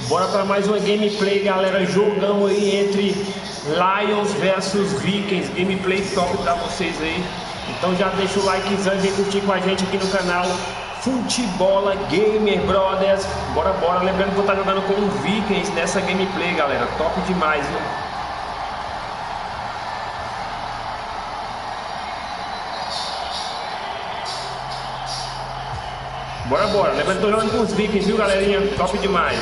Bora para mais uma gameplay, galera. Jogão aí entre Lions versus Vikings. Gameplay top para vocês aí. Então já deixa o likezão e vem curtir com a gente aqui no canal Futebola Gamer Brothers. Bora, bora. Lembrando que eu tô jogando com o Vikings nessa gameplay, galera. Top demais, viu? Bora, bora. Lembrando que eu tô jogando com os Vikings, viu, galerinha? Top demais.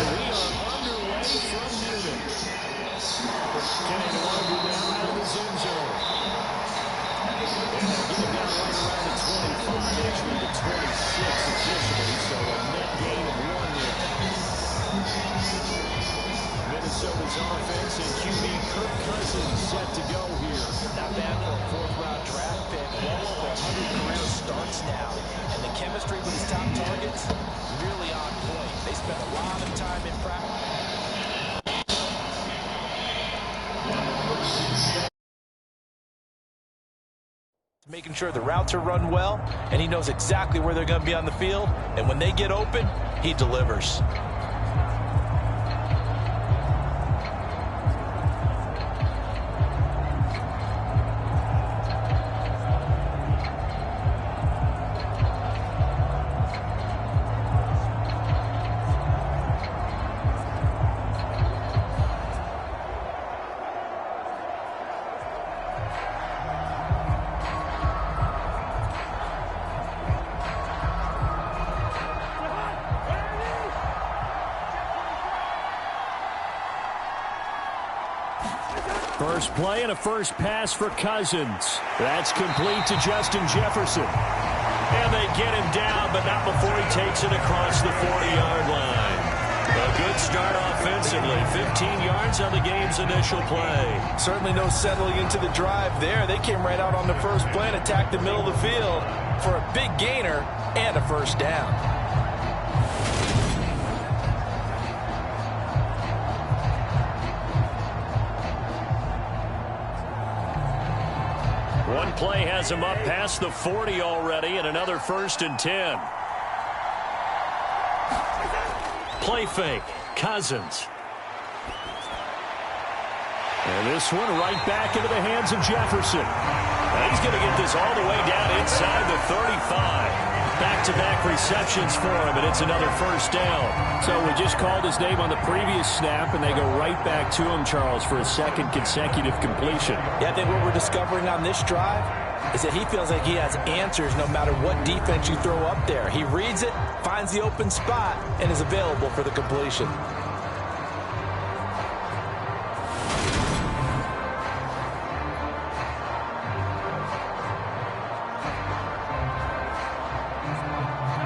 Minnesota's offense and QB Kirk Cousins set to go here. Not bad for a fourth-round draft pick. Well over 100 career starts now. And the chemistry with his top targets, really on point. They spent a lot of time in practice. Making sure the routes are run well, and he knows exactly where they're going to be on the field. And when they get open, he delivers. First play and a first pass for Cousins. That's complete to Justin Jefferson. And they get him down, but not before he takes it across the 40-yard line. A good start offensively. 15 yards on the game's initial play. Certainly no settling into the drive there. They came right out on the first play and attacked the middle of the field for a big gainer and a first down. One play has him up past the 40 already, and another 1st and 10. Play fake, Cousins. And this one right back into the hands of Jefferson. And he's going to get this all the way down inside the 35. Back-to-back receptions for him, and it's another first down. So we just called his name on the previous snap, and they go right back to him, Charles, for a second consecutive completion. Yeah, I think what we're discovering on this drive is that he feels like he has answers no matter what defense you throw up there. He reads it, finds the open spot, and is available for the completion.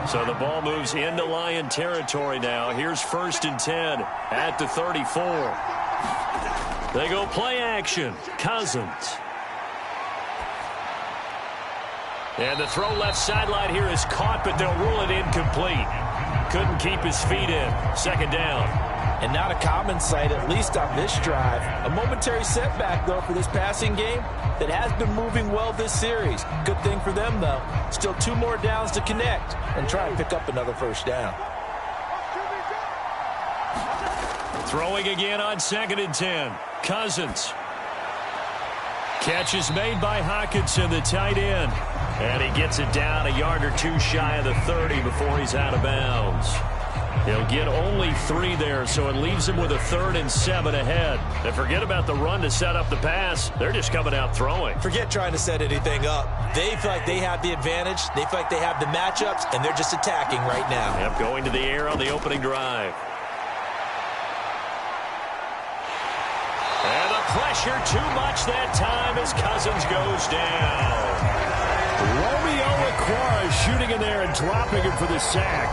So the ball moves into Lion territory now. Here's 1st and 10 at the 34. They go play action. Cousins. And the throw left sideline here is caught, but they'll rule it incomplete. Couldn't keep his feet in. 2nd down. And not a common sight, at least on this drive. A momentary setback, though, for this passing game that has been moving well this series. Good thing for them, though. Still 2 more downs to connect and try and pick up another first down. Throwing again on 2nd and 10. Cousins. Catch is made by Hockenson, the tight end. And he gets it down a yard or 2 shy of the 30 before he's out of bounds. He'll get only 3 there, so it leaves him with a 3rd and 7 ahead. And forget about the run to set up the pass. They're just coming out throwing. Forget trying to set anything up. They feel like they have the advantage. They feel like they have the matchups, and they're just attacking right now. Yep, going to the air on the opening drive. And the pressure too much that time as Cousins goes down. Romeo Okwara shooting in there and dropping him for the sack.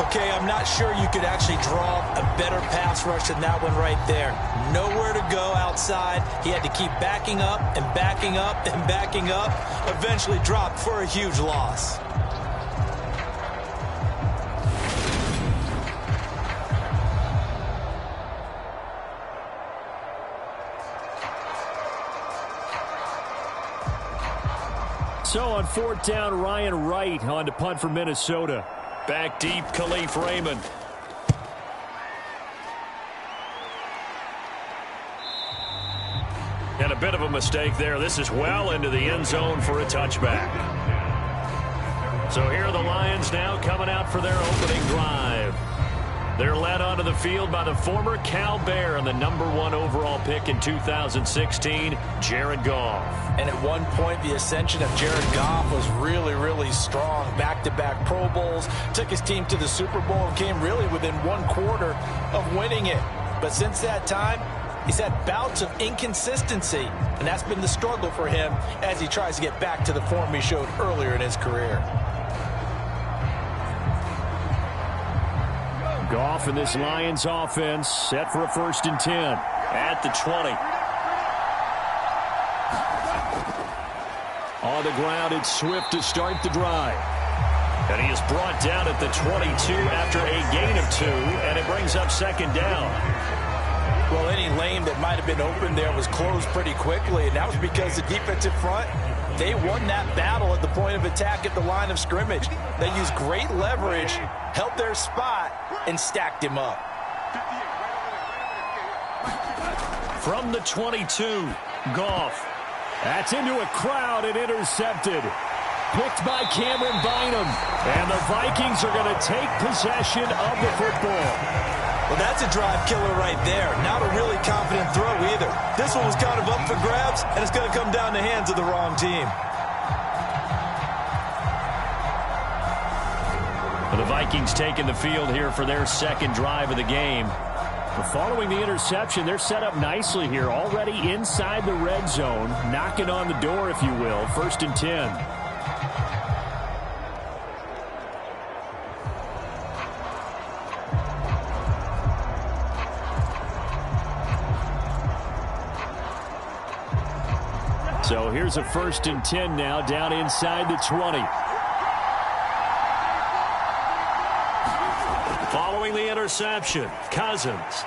Okay, I'm not sure you could actually draw a better pass rush than that one right there. Nowhere to go outside. He had to keep backing up and backing up and backing up. Eventually dropped for a huge loss. So on 4th down, Ryan Wright on to punt for Minnesota. Back deep, Khalif Raymond. And a bit of a mistake there. This is well into the end zone for a touchback. So here are the Lions now coming out for their opening drive. They're led onto the field by the former Cal Bear and the #1 overall pick in 2016, Jared Goff. And at one point, the ascension of Jared Goff was really, really strong. Back-to-back Pro Bowls, took his team to the Super Bowl and came really within 1/4 of winning it. But since that time, he's had bouts of inconsistency, and that's been the struggle for him as he tries to get back to the form he showed earlier in his career. Goff in this Lions offense set for a 1st and 10 at the 20. On the ground, it's Swift to start the drive. And he is brought down at the 22 after a gain of 2, and it brings up 2nd down. Well, any lane that might have been open there was closed pretty quickly, and that was because the defensive front, they won that battle at the point of attack at the line of scrimmage. They used great leverage, held their spot, and stacked him up. From the 22, Goff. That's into a crowd and intercepted. Picked by Cameron Bynum. And the Vikings are going to take possession of the football. Well, that's a drive killer right there. Not a really confident throw either. This one was kind of up for grabs, and it's going to come down the hands of the wrong team. The Vikings taking the field here for their 2nd drive of the game. But following the interception, they're set up nicely here, already inside the red zone, knocking on the door, if you will, 1st and 10. So here's a 1st and 10 now, down inside the 20. Following the interception, Cousins.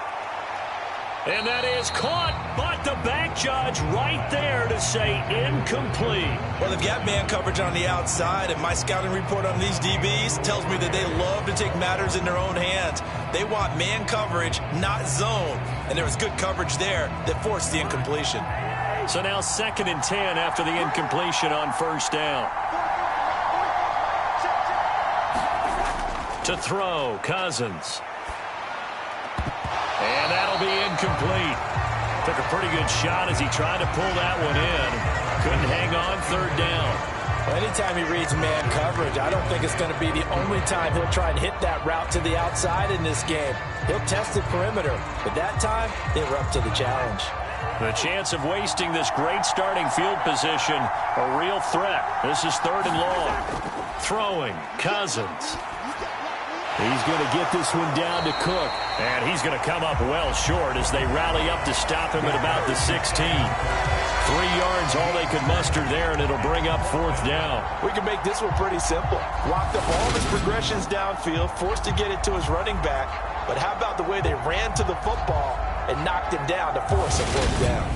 And that is caught, but the back judge right there to say incomplete. Well, they've got man coverage on the outside, and my scouting report on these DBs tells me that they love to take matters in their own hands. They want man coverage, not zone. And there was good coverage there that forced the incompletion. So now 2nd and 10 after the incompletion on 1st down. To throw, Cousins. And that'll be incomplete. Took a pretty good shot as he tried to pull that one in. Couldn't hang on, 3rd down. Well, anytime he reads man coverage, I don't think it's going to be the only time he'll try and hit that route to the outside in this game. He'll test the perimeter, but that time they were up to the challenge. The chance of wasting this great starting field position, a real threat. This is 3rd and long. Throwing, Cousins. He's going to get this one down to Cook. And he's going to come up well short as they rally up to stop him at about the 16. 3 yards, all they could muster there, and it'll bring up 4th down. We can make this one pretty simple. Locked up all of his progressions downfield, forced to get it to his running back. But how about the way they ran to the football and knocked him down to force a 4th down?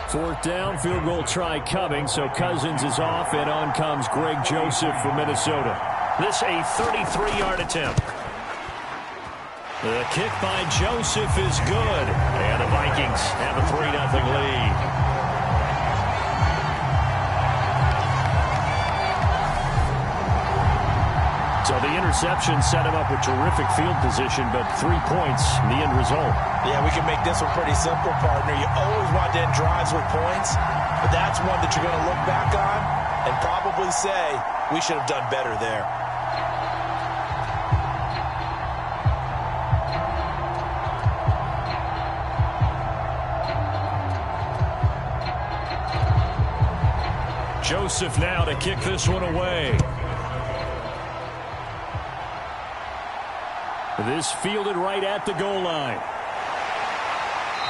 Fourth down, field goal try coming, so Cousins is off, and on comes Greg Joseph from Minnesota. This a 33-yard attempt. The kick by Joseph is good, and the Vikings have a 3-0 lead. So the interception set him up with terrific field position, but 3 points, the end result. Yeah, we can make this one pretty simple, partner. You always want to end drives with points, but that's one that you're going to look back on and probably say, we should have done better there. Joseph now to kick this one away. This fielded right at the goal line.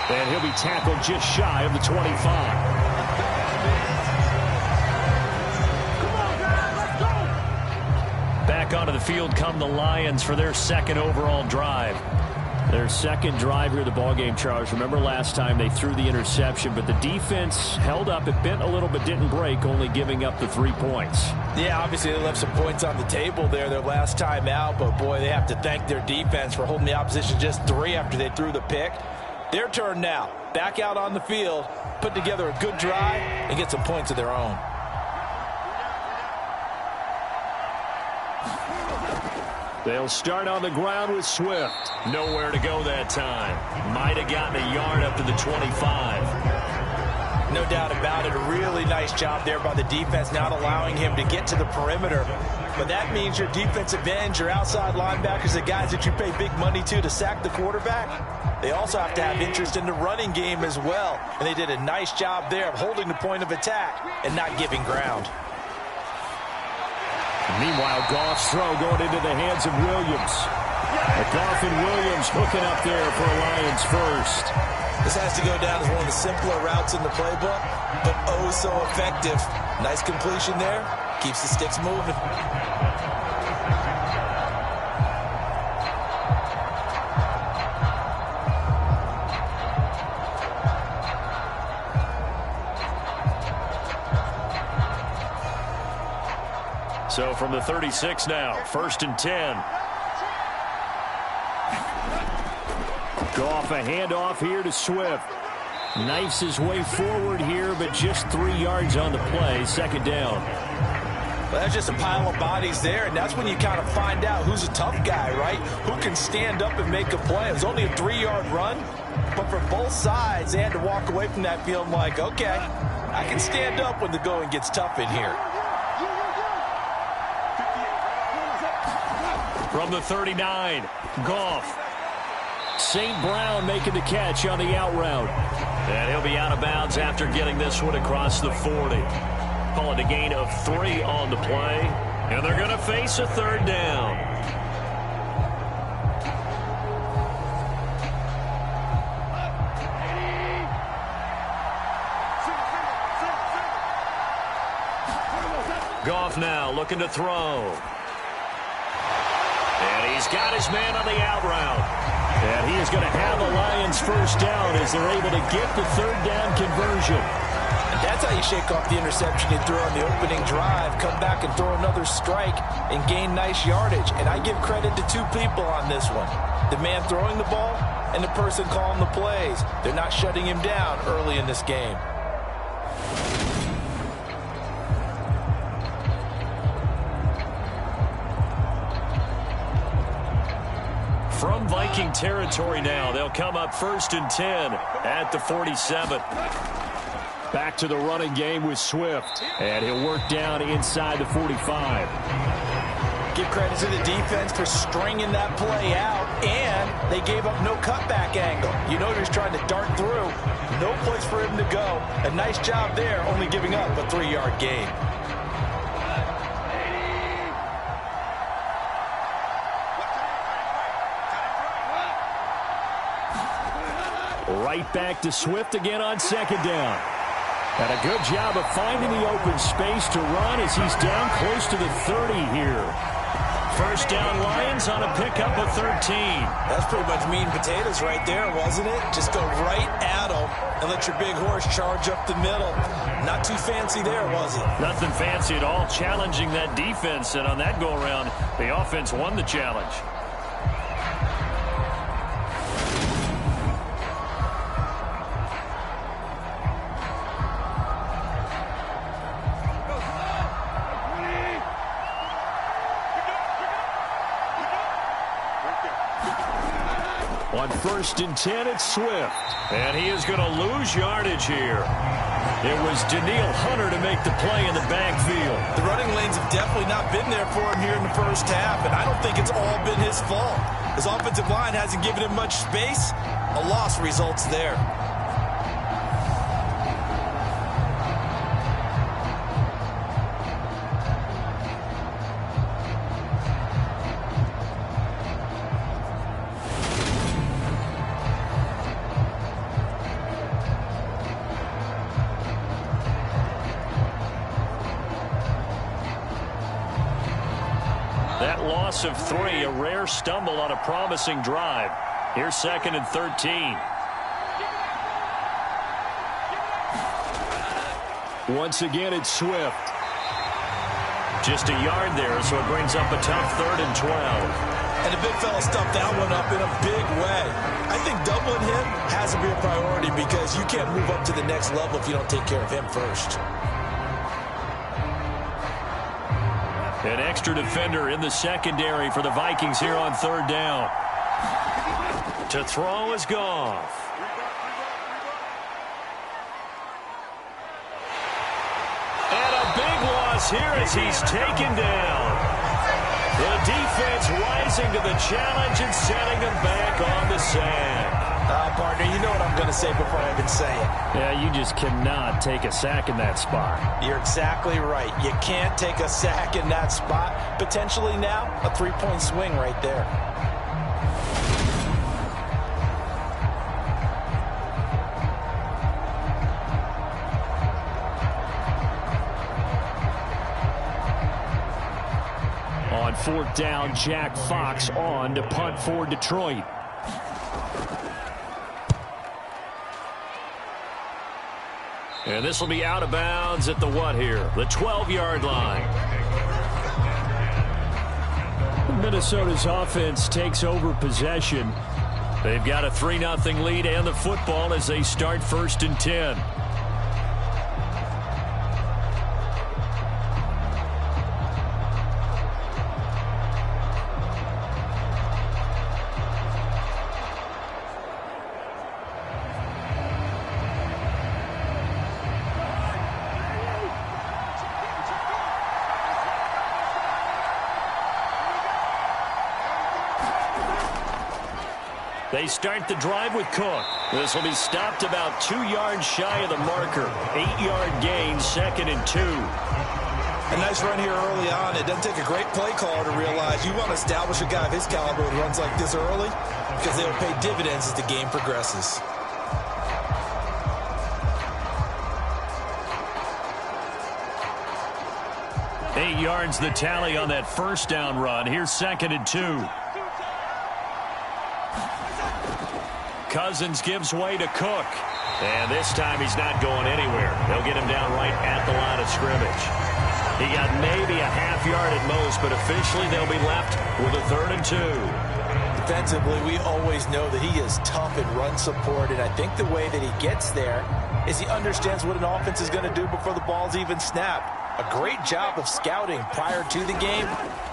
And he'll be tackled just shy of the 25. Back onto the field come the Lions for their 2nd overall drive. Their second drive here of the ballgame, Charles. Remember last time they threw the interception, but the defense held up. It bent a little but didn't break, only giving up the 3 points. Yeah, obviously they left some points on the table there their last time out, but boy, they have to thank their defense for holding the opposition just 3 after they threw the pick. Their turn now. Back out on the field, put together a good drive, and get some points of their own. They'll start on the ground with Swift. Nowhere to go that time. Might have gotten a yard up to the 25. No doubt about it. A really nice job there by the defense, not allowing him to get to the perimeter. But that means your defensive ends, your outside linebackers, the guys that you pay big money to sack the quarterback, they also have to have interest in the running game as well. And they did a nice job there of holding the point of attack and not giving ground. Meanwhile, Goff's throw going into the hands of Williams. Goff and Williams hooking up there for a Lions first. This has to go down as one of the simpler routes in the playbook, but oh so effective. Nice completion there. Keeps the sticks moving. So from the 36 now, 1st and 10. Goff, a handoff here to Swift. Knifes his way forward here, but just 3 yards on the play. 2nd down. Well, that's just a pile of bodies there, and that's when you kind of find out who's a tough guy, right? Who can stand up and make a play. It was only a 3-yard run, but for both sides, they had to walk away from that feeling like, okay, I can stand up when the going gets tough in here. From the 39, Goff. St. Brown making the catch on the out route. And he'll be out of bounds after getting this one across the 40. Call it a gain of 3 on the play. And they're going to face a 3rd down. Goff now looking to throw. And he's got his man on the out route. And he is going to have the Lions first down as they're able to get the 3rd down conversion. And that's how you shake off the interception you threw on the opening drive. Come back and throw another strike and gain nice yardage. And I give credit to 2 people on this one. The man throwing the ball and the person calling the plays. They're not shutting him down early in this game. From Viking territory now, they'll come up 1st and 10 at the 47. Back to the running game with Swift. And he'll work down inside the 45. Give credit to the defense for stringing that play out, and they gave up no cutback angle. You know he was trying to dart through. No place for him to go. A nice job there, only giving up a 3-yard gain. Right back to Swift again on 2nd down. And a good job of finding the open space to run as he's down close to the 30 here. 1st down Lions on a pickup of 13. That's pretty much meat and potatoes right there, wasn't it? Just go right at them and let your big horse charge up the middle. Not too fancy there, was it? Nothing fancy at all, challenging that defense. And on that go-around, the offense won the challenge. On 1st and 10, it's Swift. And he is going to lose yardage here. It was Daniil Hunter to make the play in the backfield. The running lanes have definitely not been there for him here in the first half, and I don't think it's all been his fault. His offensive line hasn't given him much space. A loss results there. That loss of 3, a rare stumble on a promising drive. Here's 2nd and 13. Once again, it's Swift. Just a yard there, so it brings up a tough 3rd and 12. And the big fella stuffed that one up in a big way. I think doubling him has to be a priority because you can't move up to the next level if you don't take care of him first. An extra defender in the secondary for the Vikings here on 3rd down. To throw is Goff. And a big loss here as he's taken down. The defense rising to the challenge and setting him back on the sack. Partner, you know what I'm going to say before I even say it. Yeah, you just cannot take a sack in that spot. You're exactly right. You can't take a sack in that spot. Potentially now, a 3-point swing right there. On 4th down, Jack Fox on to punt for Detroit. And this will be out of bounds at the what here? The 12-yard line. Minnesota's offense takes over possession. They've got a 3-0 lead and the football as they start 1st and 10. They start the drive with Cook. This will be stopped about 2 yards shy of the marker. 8-yard gain, 2nd and 2. A nice run here early on. It doesn't take a great play caller to realize you want to establish a guy of his caliber who runs like this early because they will pay dividends as the game progresses. Eight yards the tally on that 1st down run. Here's 2nd and 2. Cousins gives way to Cook. And this time he's not going anywhere. They'll get him down right at the line of scrimmage. He got maybe a half yard at most, but officially they'll be left with a 3rd and 2. Defensively, we always know that he is tough in run support, and I think the way that he gets there is he understands what an offense is going to do before the ball's even snapped. A great job of scouting prior to the game,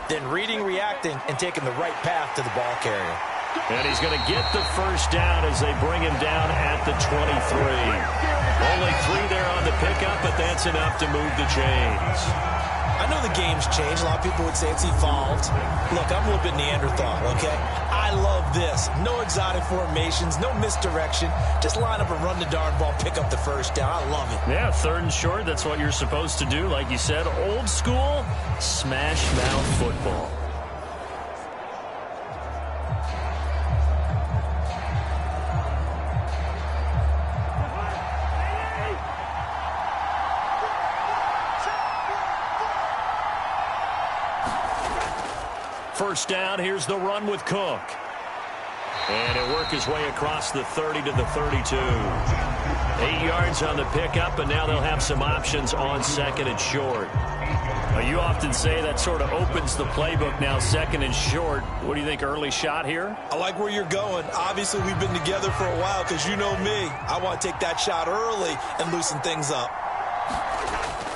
then reading, reacting, and taking the right path to the ball carrier. And he's going to get the 1st down as they bring him down at the 23. Only 3 there on the pickup, but that's enough to move the chains. I know the game's changed. A lot of people would say it's evolved. Look, I'm a little bit Neanderthal, okay? I love this. No exotic formations, no misdirection. Just line up and run the darn ball, pick up the 1st down. I love it. Yeah, 3rd and short, that's what you're supposed to do. Like you said, old school, smash mouth football. First down, here's the run with Cook. And he'll work his way across the 30 to the 32. 8 yards on the pickup, and now they'll have some options on 2nd and short. You often say that sort of opens the playbook now, 2nd and short. What do you think, early shot here? I like where you're going. Obviously, we've been together for a while because you know me. I want to take that shot early and loosen things up.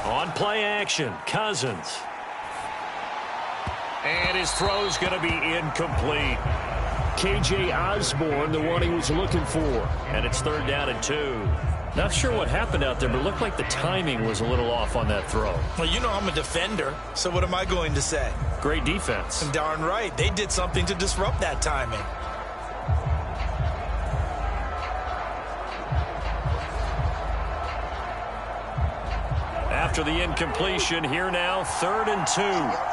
On play action, Cousins. And his throw's going to be incomplete. K.J. Osborne, the one he was looking for. And it's 3rd down and 2. Not sure what happened out there, but it looked like the timing was a little off on that throw. Well, you know I'm a defender, so what am I going to say? Great defense. And darn right, they did something to disrupt that timing. After the incompletion, here now, 3rd and 2.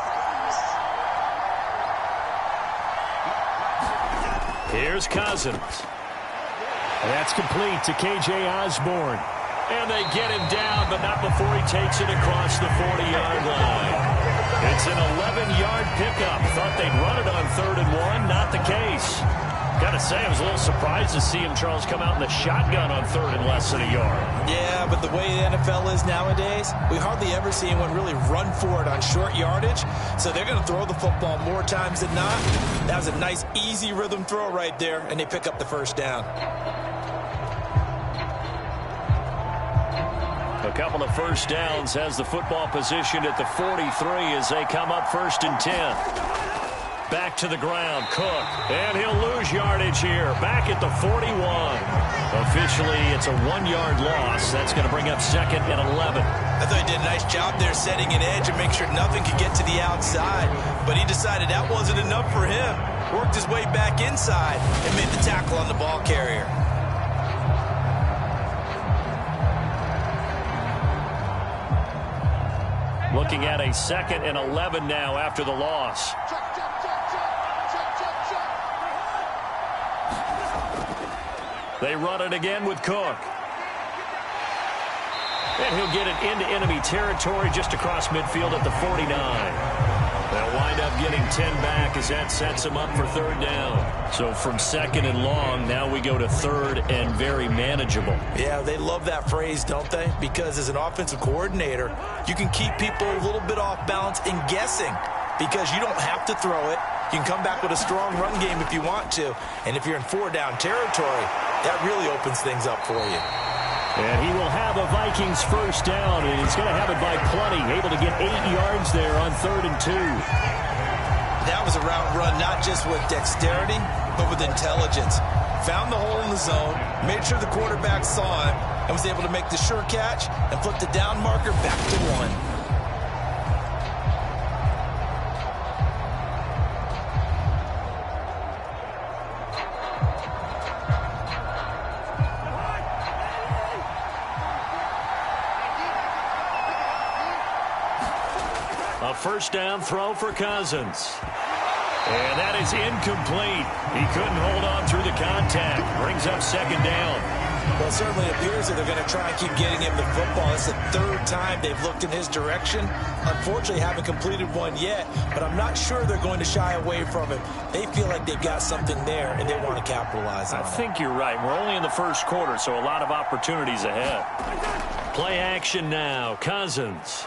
Here's Cousins. That's complete to K.J. Osborne. And they get him down, but not before he takes it across the 40-yard line. It's an 11-yard pickup. Thought they'd run it on 3rd and 1. Not the case. Got to say, I was a little surprised to see him, Charles, come out in the shotgun on third and less than a yard. Yeah, but the way the NFL is nowadays, we hardly ever see anyone really run for it on short yardage. So they're going to throw the football more times than not. That was a nice, easy rhythm throw right there, and they pick up the first down. A couple of first downs has the football positioned at the 43 as they come up 1st and 10. Back to the ground, Cook, and he'll lose yardage here. Back at the 41. Officially, it's a 1-yard loss. That's going to bring up 2nd and 11. I thought he did a nice job there setting an edge and make sure nothing could get to the outside. But he decided that wasn't enough for him. Worked his way back inside and made the tackle on the ball carrier. Looking at a 2nd and 11 now after the loss. They run it again with Cook. And he'll get it into enemy territory just across midfield at the 49. They'll wind up getting 10 back as that sets them up for 3rd down. So from 2nd and long, now we go to 3rd and very manageable. Yeah, they love that phrase, don't they? Because as an offensive coordinator, you can keep people a little bit off balance and guessing because you don't have to throw it. You can come back with a strong run game if you want to. And if you're in 4-down territory, that really opens things up for you. And he will have a Vikings first down, and he's going to have it by plenty. Able to get 8 yards there on 3rd and 2. That was a route run not just with dexterity, but with intelligence. Found the hole in the zone, made sure the quarterback saw him, and was able to make the sure catch and flip the down marker back to 1. A first down throw for Cousins. And that is incomplete. He couldn't hold on through the contact. Brings up 2nd down. Well, it certainly appears that they're going to try and keep getting him the football. It's the 3rd time they've looked in his direction. Unfortunately, haven't completed one yet, but I'm not sure they're going to shy away from him. They feel like they've got something there, and they want to capitalize on it. I think you're right. We're only in the 1st quarter, so a lot of opportunities ahead. Play action now. Cousins.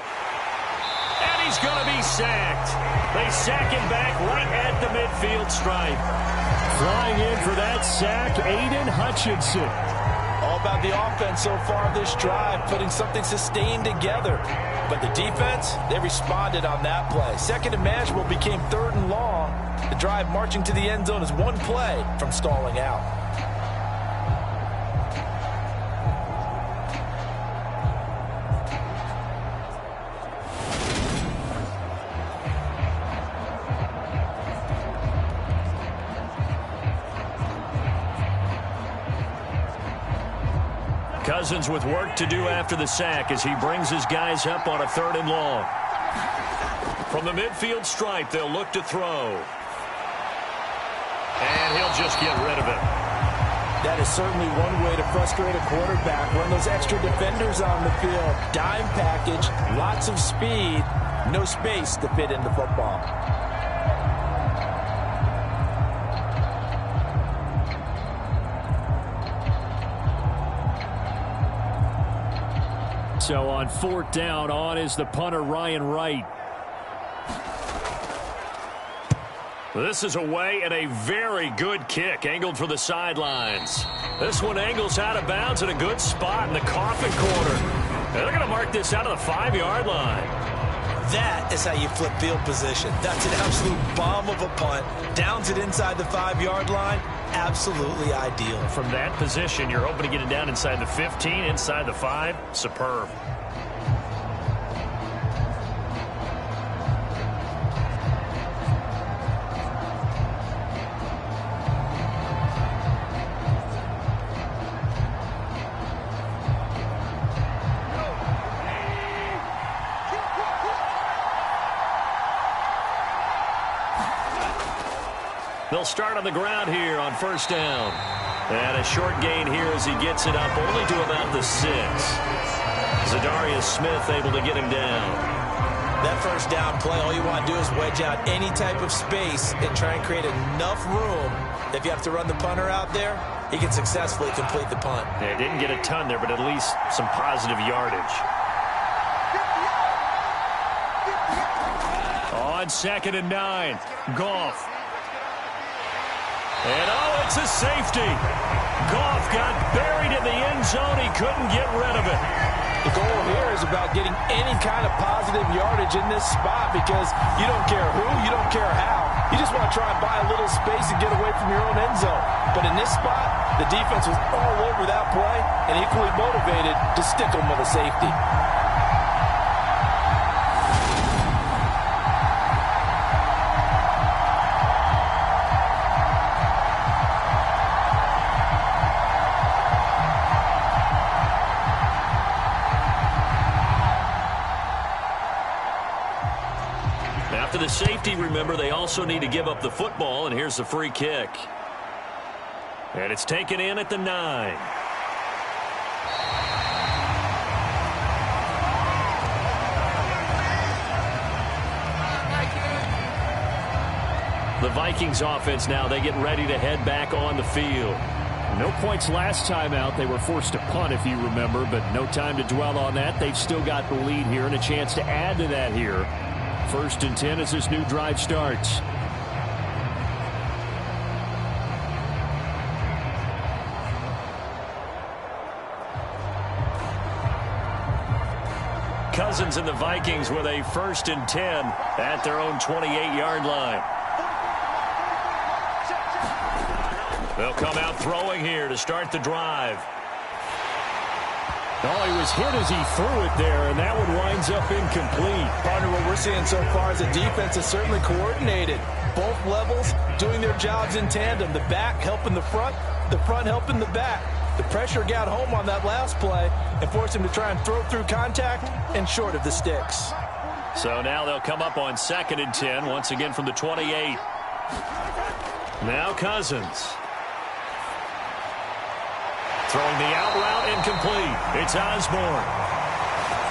And he's going to be sacked. They sack him back right at the midfield stripe. Flying in for that sack, Aiden Hutchinson. All about the offense so far this drive, putting something sustained together. But the defense, they responded on that play. 2nd and manageable became 3rd and long. The drive marching to the end zone is 1 play from stalling out. Cousins with work to do after the sack as he brings his guys up on a 3rd and long. From the midfield stripe, they'll look to throw. And he'll just get rid of it. That is certainly one way to frustrate a quarterback. Run those extra defenders on the field. Dime package, lots of speed, no space to fit in the football. So on 4th down, on is the punter, Ryan Wright. This is away and a very good kick, angled for the sidelines. This one angles out of bounds in a good spot in the coffin corner. And they're going to mark this out of the 5-yard line. That is how you flip field position. That's an absolute bomb of a punt. Downs it inside the 5-yard line. Absolutely ideal. From that position, you're hoping to get it down inside the 15, inside the 5. Superb. They'll start on the ground here on 1st down. And a short gain here as he gets it up only to about the 6. Zadarius Smith able to get him down. That 1st down play, all you want to do is wedge out any type of space and try and create enough room If you have to run the punter out there, he can successfully complete the punt. Yeah, didn't get a ton there, but at least some positive yardage. On 2nd and 9, Goff. And it's a safety. Goff got buried in the end zone. He couldn't get rid of it. The goal here is about getting any kind of positive yardage in this spot because you don't care who, you don't care how. You just want to try and buy a little space and get away from your own end zone. But in this spot, the defense was all over that play and equally motivated to stick them with a safety. After the safety, remember, they also need to give up the football, and here's the free kick. And it's taken in at the 9. The Vikings offense now, they get ready to head back on the field. No points last time out. They were forced to punt, if you remember, but no time to dwell on that. They've still got the lead here and a chance to add to that here. 1st and 10 as this new drive starts. Cousins and the Vikings with a 1st and 10 at their own 28-yard line. They'll come out throwing here to start the drive. Oh, he was hit as he threw it there, and that one winds up incomplete. Partner, what we're seeing so far is the defense is certainly coordinated. Both levels doing their jobs in tandem. The back helping the front helping the back. The pressure got home on that last play and forced him to try and throw through contact and short of the sticks. So now they'll come up on 2nd and 10, once again from the 28. Now Cousins. Throwing the out route incomplete. It's Osborne.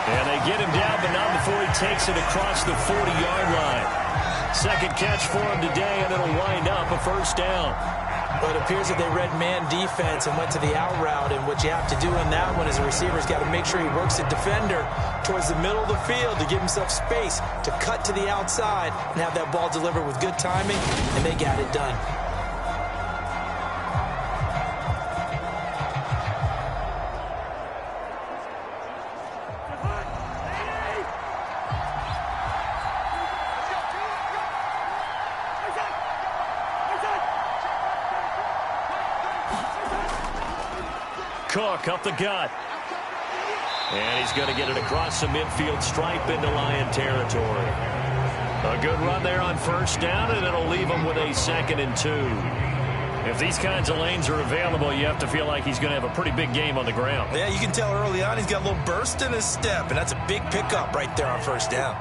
And they get him down, but not before he takes it across the 40-yard line. 2nd catch for him today, and it'll wind up a 1st down. But it appears that they read man defense and went to the out route, and what you have to do in that one is a receiver's got to make sure he works the defender towards the middle of the field to give himself space to cut to the outside and have that ball delivered with good timing, and they got it done. Cook up the gut. And he's going to get it across the midfield stripe into Lion territory. A good run there on 1st down, and it'll leave him with a 2nd and 2. If these kinds of lanes are available, you have to feel like he's going to have a pretty big game on the ground. Yeah, you can tell early on he's got a little burst in his step, and that's a big pickup right there on 1st down.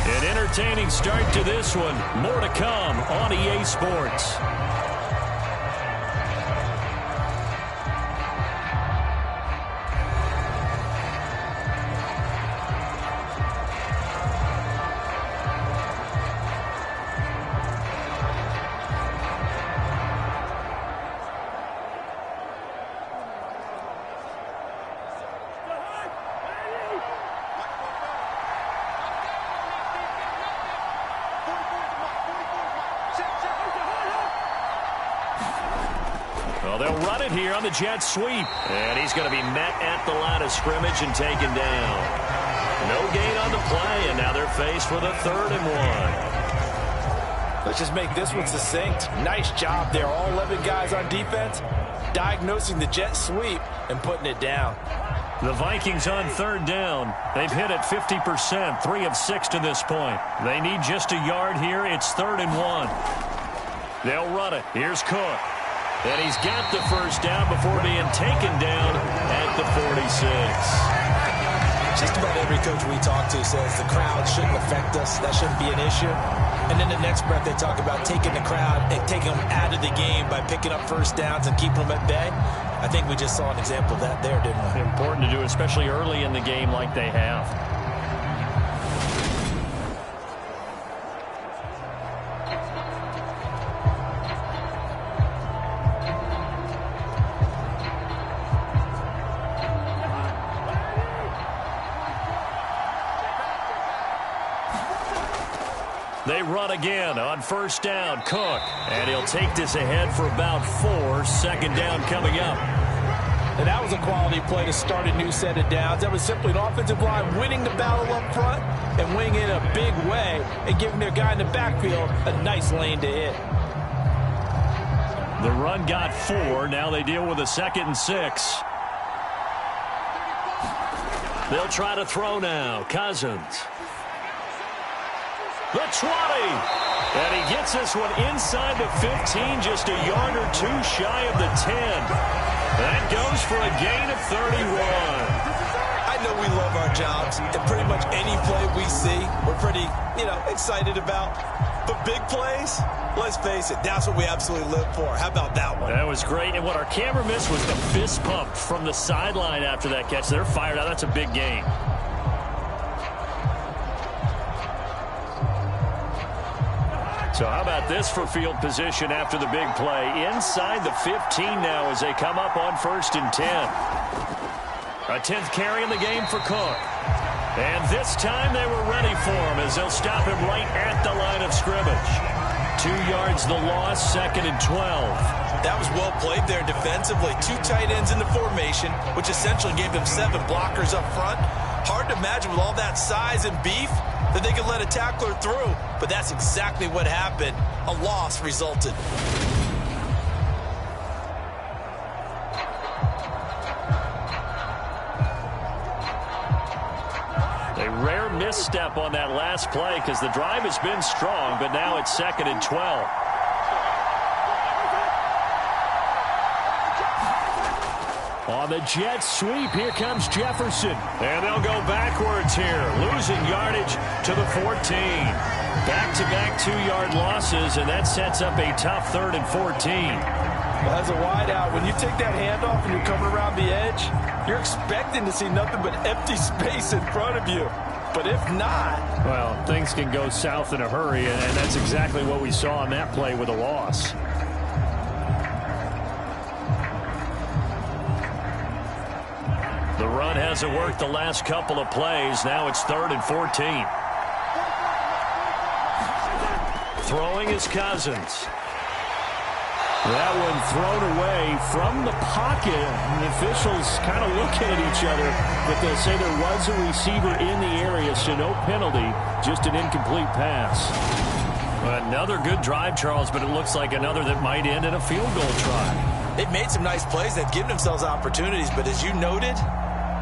An entertaining start to this one. More to come on EA Sports. Well, they'll run it here on the jet sweep. And he's going to be met at the line of scrimmage and taken down. No gain on the play, and now they're faced with a 3rd and 1. Let's just make this one succinct. Nice job there. All 11 guys on defense diagnosing the jet sweep and putting it down. The Vikings on 3rd down. They've hit it 50%, 3 of 6 to this point. They need just a yard here. It's 3rd and 1. They'll run it. Here's Cook. And he's got the 1st down before being taken down at the 46. Just about every coach we talk to says the crowd shouldn't affect us. That shouldn't be an issue. And then the next breath they talk about taking the crowd and taking them out of the game by picking up 1st downs and keeping them at bay. I think we just saw an example of that there, didn't we? Important to do, especially early in the game like they have. They run again on first down. Cook. And he'll take this ahead for about 4. Second down coming up. And that was a quality play to start a new set of downs. That was simply an offensive line winning the battle up front and winning it in a big way and giving their guy in the backfield a nice lane to hit. The run got 4. Now they deal with a 2nd and 6. They'll try to throw now. Cousins. The 20. And he gets this one inside the 15, just a yard or 2 shy of the 10. That goes for a gain of 31. I know we love our jobs, and pretty much any play we see, we're pretty, excited about. But big plays, let's face it, that's what we absolutely live for. How about that one? That was great. And what our camera missed was the fist pump from the sideline after that catch. They're fired out. That's a big gain. So how about this for field position after the big play? Inside the 15 now as they come up on 1st and 10. A 10th carry in the game for Cook. And this time they were ready for him as they'll stop him right at the line of scrimmage. 2 yards the loss, 2nd and 12. That was well played there defensively. 2 tight ends in the formation, which essentially gave them 7 blockers up front. Hard to imagine with all that size and beef that they could let a tackler through, but that's exactly what happened. A loss resulted. A rare misstep on that last play because the drive has been strong, but now it's 2nd and 12. On the jet sweep, here comes Jefferson. And they'll go backwards here, losing yardage to the 14. Back-to-back 2-yard losses, and that sets up a tough 3rd and 14. Well, as a wideout, when you take that handoff and you're coming around the edge, you're expecting to see nothing but empty space in front of you. But if not... Well, things can go south in a hurry, and that's exactly what we saw on that play with a loss. The run hasn't worked the last couple of plays. Now it's 3rd and 14. Throwing is Cousins. That one thrown away from the pocket. The officials kind of looking at each other, but they'll say there was a receiver in the area, so no penalty, just an incomplete pass. Another good drive, Charles, but it looks like another that might end in a field goal try. They've made some nice plays. They've given themselves opportunities, but as you noted,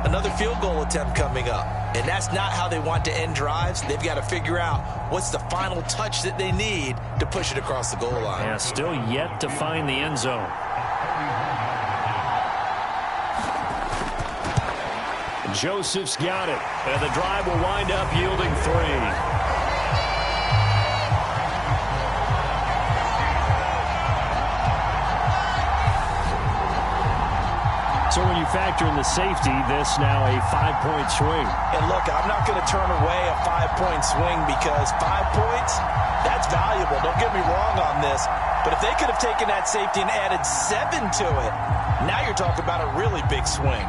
another field goal attempt coming up. And that's not how they want to end drives. They've got to figure out what's the final touch that they need to push it across the goal line. Yeah, still yet to find the end zone. Joseph's got it. And the drive will wind up yielding 3. So when you factor in the safety, this now a 5-point swing. And look, I'm not going to turn away a 5-point swing because 5 points, that's valuable. Don't get me wrong on this. But if they could have taken that safety and added 7 to it, now you're talking about a really big swing.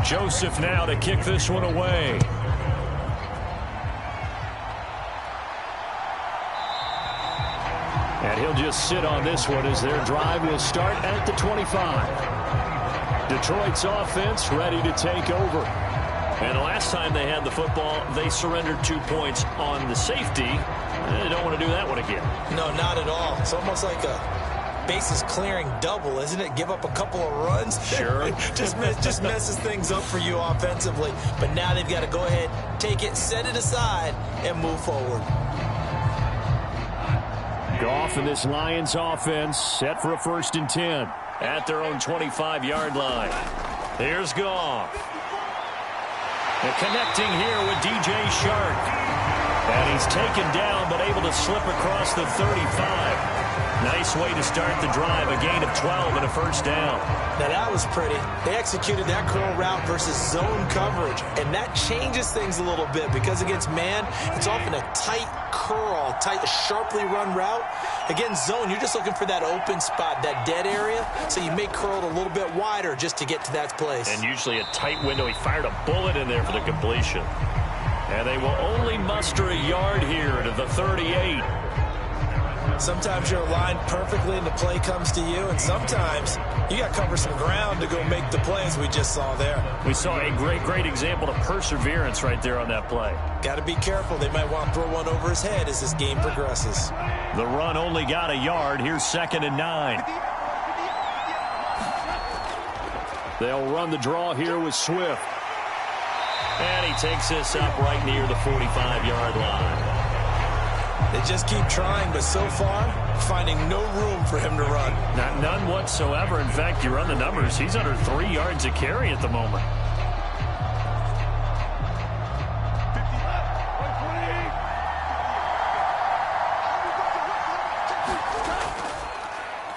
Joseph now to kick this one away. And he'll just sit on this one as their drive will start at the 25. Detroit's offense ready to take over. And the last time they had the football, they surrendered 2 points on the safety. They don't want to do that one again. No, not at all. It's almost like a bases clearing double, isn't it? Give up a couple of runs. Sure. just messes things up for you offensively. But now they've got to go ahead, take it, set it aside, and move forward. Goff and this Lions offense set for a 1st and 10 at their own 25-yard line. Here's Goff. They're connecting here with DJ Shark. And he's taken down but able to slip across the 35. Nice way to start the drive. A gain of 12 and a first down. Now that was pretty. They executed that curl route versus zone coverage, and that changes things a little bit because against man, it's often a tight curl, a sharply run route. Against zone, you're just looking for that open spot, that dead area, so you may curl it a little bit wider just to get to that place. And usually a tight window. He fired a bullet in there for the completion. And they will only muster a yard here to the 38. Sometimes you're aligned perfectly and the play comes to you, and sometimes you got to cover some ground to go make the plays we just saw there. We saw a great example of perseverance right there on that play. Got to be careful. They might want to throw one over his head as this game progresses. The run only got a yard. Here's 2nd and 9. They'll run the draw here with Swift. And he takes this up right near the 45-yard line. They just keep trying, but so far, finding no room for him to run. None whatsoever. In fact, you run the numbers. He's under 3 yards a carry at the moment.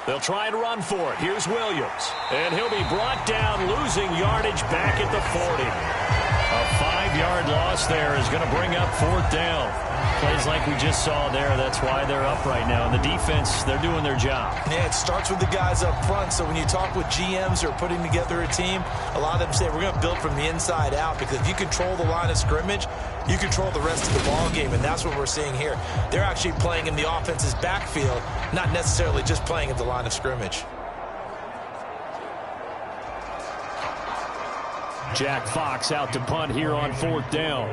They'll try and run for it. Here's Williams. And he'll be brought down, losing yardage back at the 40. A 5-yard loss there is going to bring up 4th down. Plays like we just saw there. That's why they're up right now. And the defense, they're doing their job. Yeah, it starts with the guys up front. So when you talk with GMs who are putting together a team, a lot of them say we're going to build from the inside out, because if you control the line of scrimmage, you control the rest of the ball game, and that's what we're seeing here. They're actually playing in the offense's backfield, not necessarily just playing at the line of scrimmage. Jack Fox out to punt here on 4th down.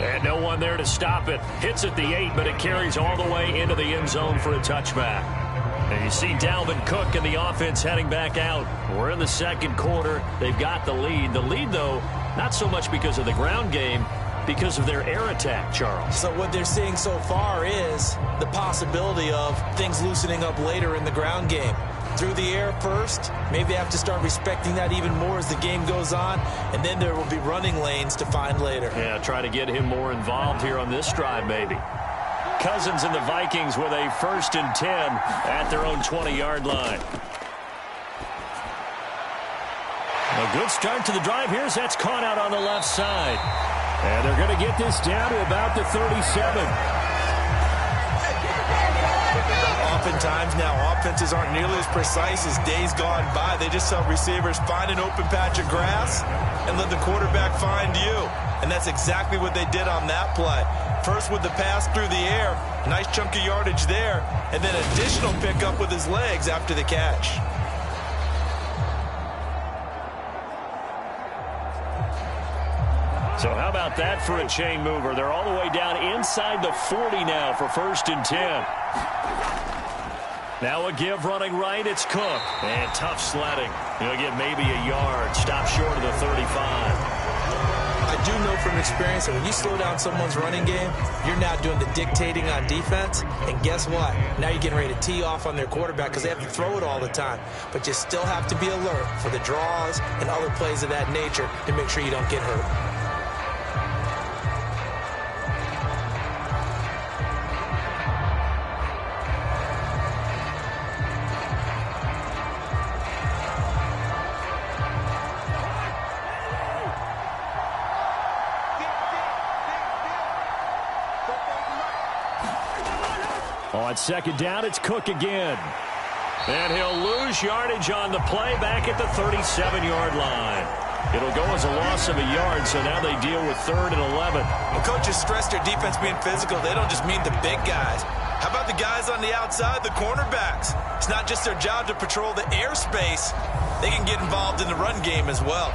And no one there to stop it. Hits at the 8, but it carries all the way into the end zone for a touchback. And you see Dalvin Cook and the offense heading back out. We're in the 2nd quarter. They've got the lead. The lead, though, not so much because of the ground game, because of their air attack, Charles. So what they're seeing so far is the possibility of things loosening up later in the ground game. Through the air first, maybe they have to start respecting that even more as the game goes on, and then there will be running lanes to find later. Yeah, try to get him more involved here on this drive, maybe. Cousins and the Vikings with a 1st and 10 at their own 20-yard line. A good start to the drive. Here's that's caught out on the left side. And they're going to get this down to about the 37. Oftentimes now, offenses aren't nearly as precise as days gone by. They just tell receivers, find an open patch of grass and let the quarterback find you. And that's exactly what they did on that play. First with the pass through the air, nice chunk of yardage there, and then additional pickup with his legs after the catch. So how about that for a chain mover? They're all the way down inside the 40 now for 1st and 10. Now a give running right. It's Cook. And tough sledding. He'll get maybe a yard. Stop short of the 35. I do know from experience that when you slow down someone's running game, you're now doing the dictating on defense. And guess what? Now you're getting ready to tee off on their quarterback because they have to throw it all the time. But you still have to be alert for the draws and other plays of that nature to make sure you don't get hurt. On 2nd down, it's Cook again. And he'll lose yardage on the play back at the 37-yard line. It'll go as a loss of a yard, so now they deal with 3rd and 11. Well, coaches stress their defense being physical. They don't just mean the big guys. How about the guys on the outside, the cornerbacks? It's not just their job to patrol the airspace. They can get involved in the run game as well.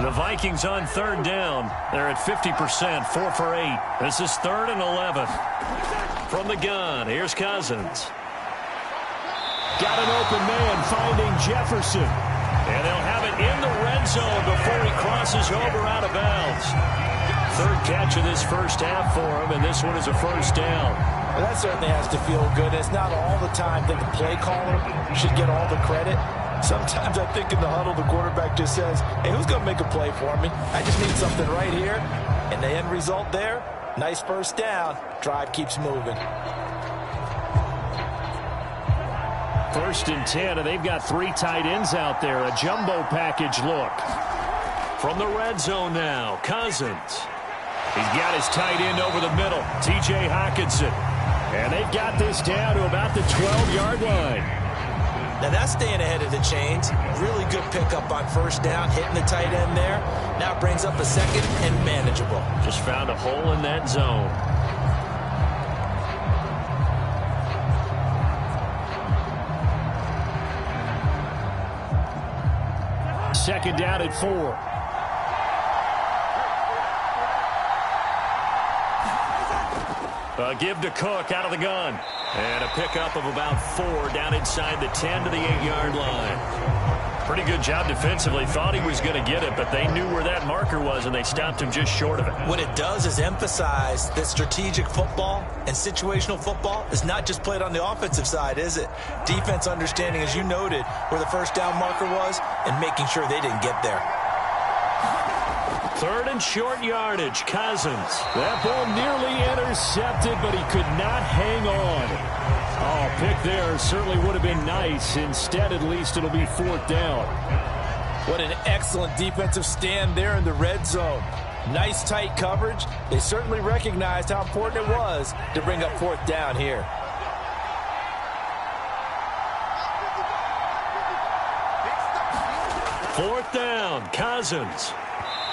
The Vikings on 3rd down. They're at 50%, 4 for 8. This is 3rd and 11. From the gun, here's Cousins. Got an open man finding Jefferson. And they'll have it in the red zone before he crosses over out of bounds. Third catch of this first half for him, and this one is a first down. Well, that certainly has to feel good. It's not all the time that the play caller should get all the credit. Sometimes I think in the huddle, the quarterback just says, hey, who's going to make a play for me? I just need something right here. And the end result there, nice first down. Drive keeps moving. 1st and 10, and they've got 3 tight ends out there. A jumbo package look. From the red zone now, Cousins. He's got his tight end over the middle, T.J. Hockenson. And they've got this down to about the 12-yard line. Now that's staying ahead of the chains. Really good pickup on first down, hitting the tight end there. Now brings up a second and manageable. Just found a hole in that zone. Second down at 4. Give to Cook out of the gun. And a pickup of about 4 down inside the 10 to the 8-yard line. Pretty good job defensively. Thought he was going to get it, but they knew where that marker was, and they stopped him just short of it. What it does is emphasize that strategic football and situational football is not just played on the offensive side, is it? Defense understanding, as you noted, where the first down marker was and making sure they didn't get there. 3rd and short yardage, Cousins. That ball nearly intercepted, but he could not hang on. Oh, pick there certainly would have been nice. Instead, at least it'll be 4th down. What an excellent defensive stand there in the red zone. Nice tight coverage. They certainly recognized how important it was to bring up 4th down here. Fourth down, Cousins.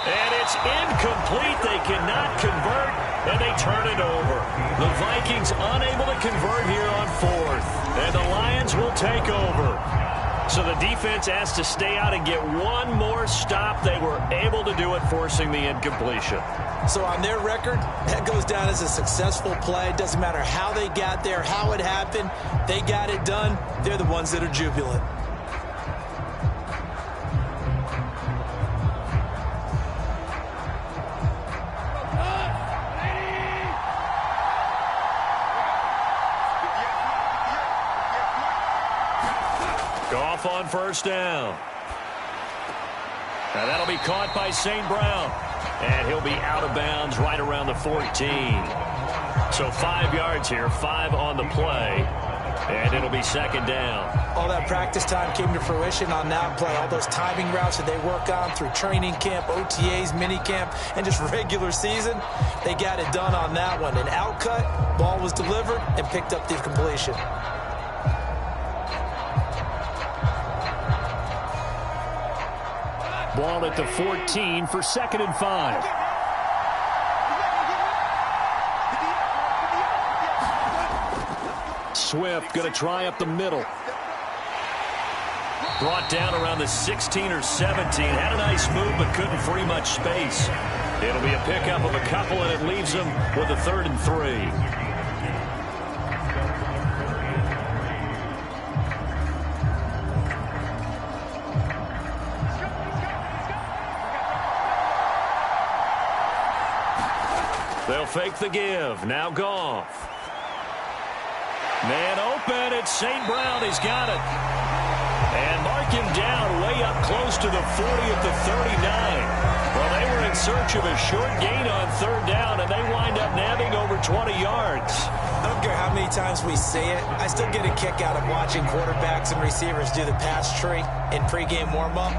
And it's incomplete. They cannot convert, and they turn it over. The Vikings unable to convert here on 4th, and the Lions will take over. So the defense has to stay out and get one more stop. They were able to do it, forcing the incompletion. So on their record, that goes down as a successful play. Doesn't matter how they got there, how it happened. They got it done. They're the ones that are jubilant. On first down. Now that'll be caught by St. Brown. And he'll be out of bounds right around the 14. So 5 yards here, 5 on the play. And it'll be second down. All that practice time came to fruition on that play. All those timing routes that they work on through training camp, OTAs, mini camp, and just regular season, they got it done on that one. An outcut, ball was delivered, and picked up the completion. Ball at the 14 for 2nd and 5. Swift going to try up the middle. Brought down around the 16 or 17. Had a nice move, but couldn't free much space. It'll be a pickup of a couple, and it leaves them with a 3rd and 3. They'll fake the give. Now Goff. Man open. It's St. Brown. He's got it. And mark him down way up close to the 40 at the 39. Well, they were in search of a short gain on 3rd down, and they wind up nabbing over 20 yards. I don't care how many times we say it. I still get a kick out of watching quarterbacks and receivers do the pass tree in pregame warm-up.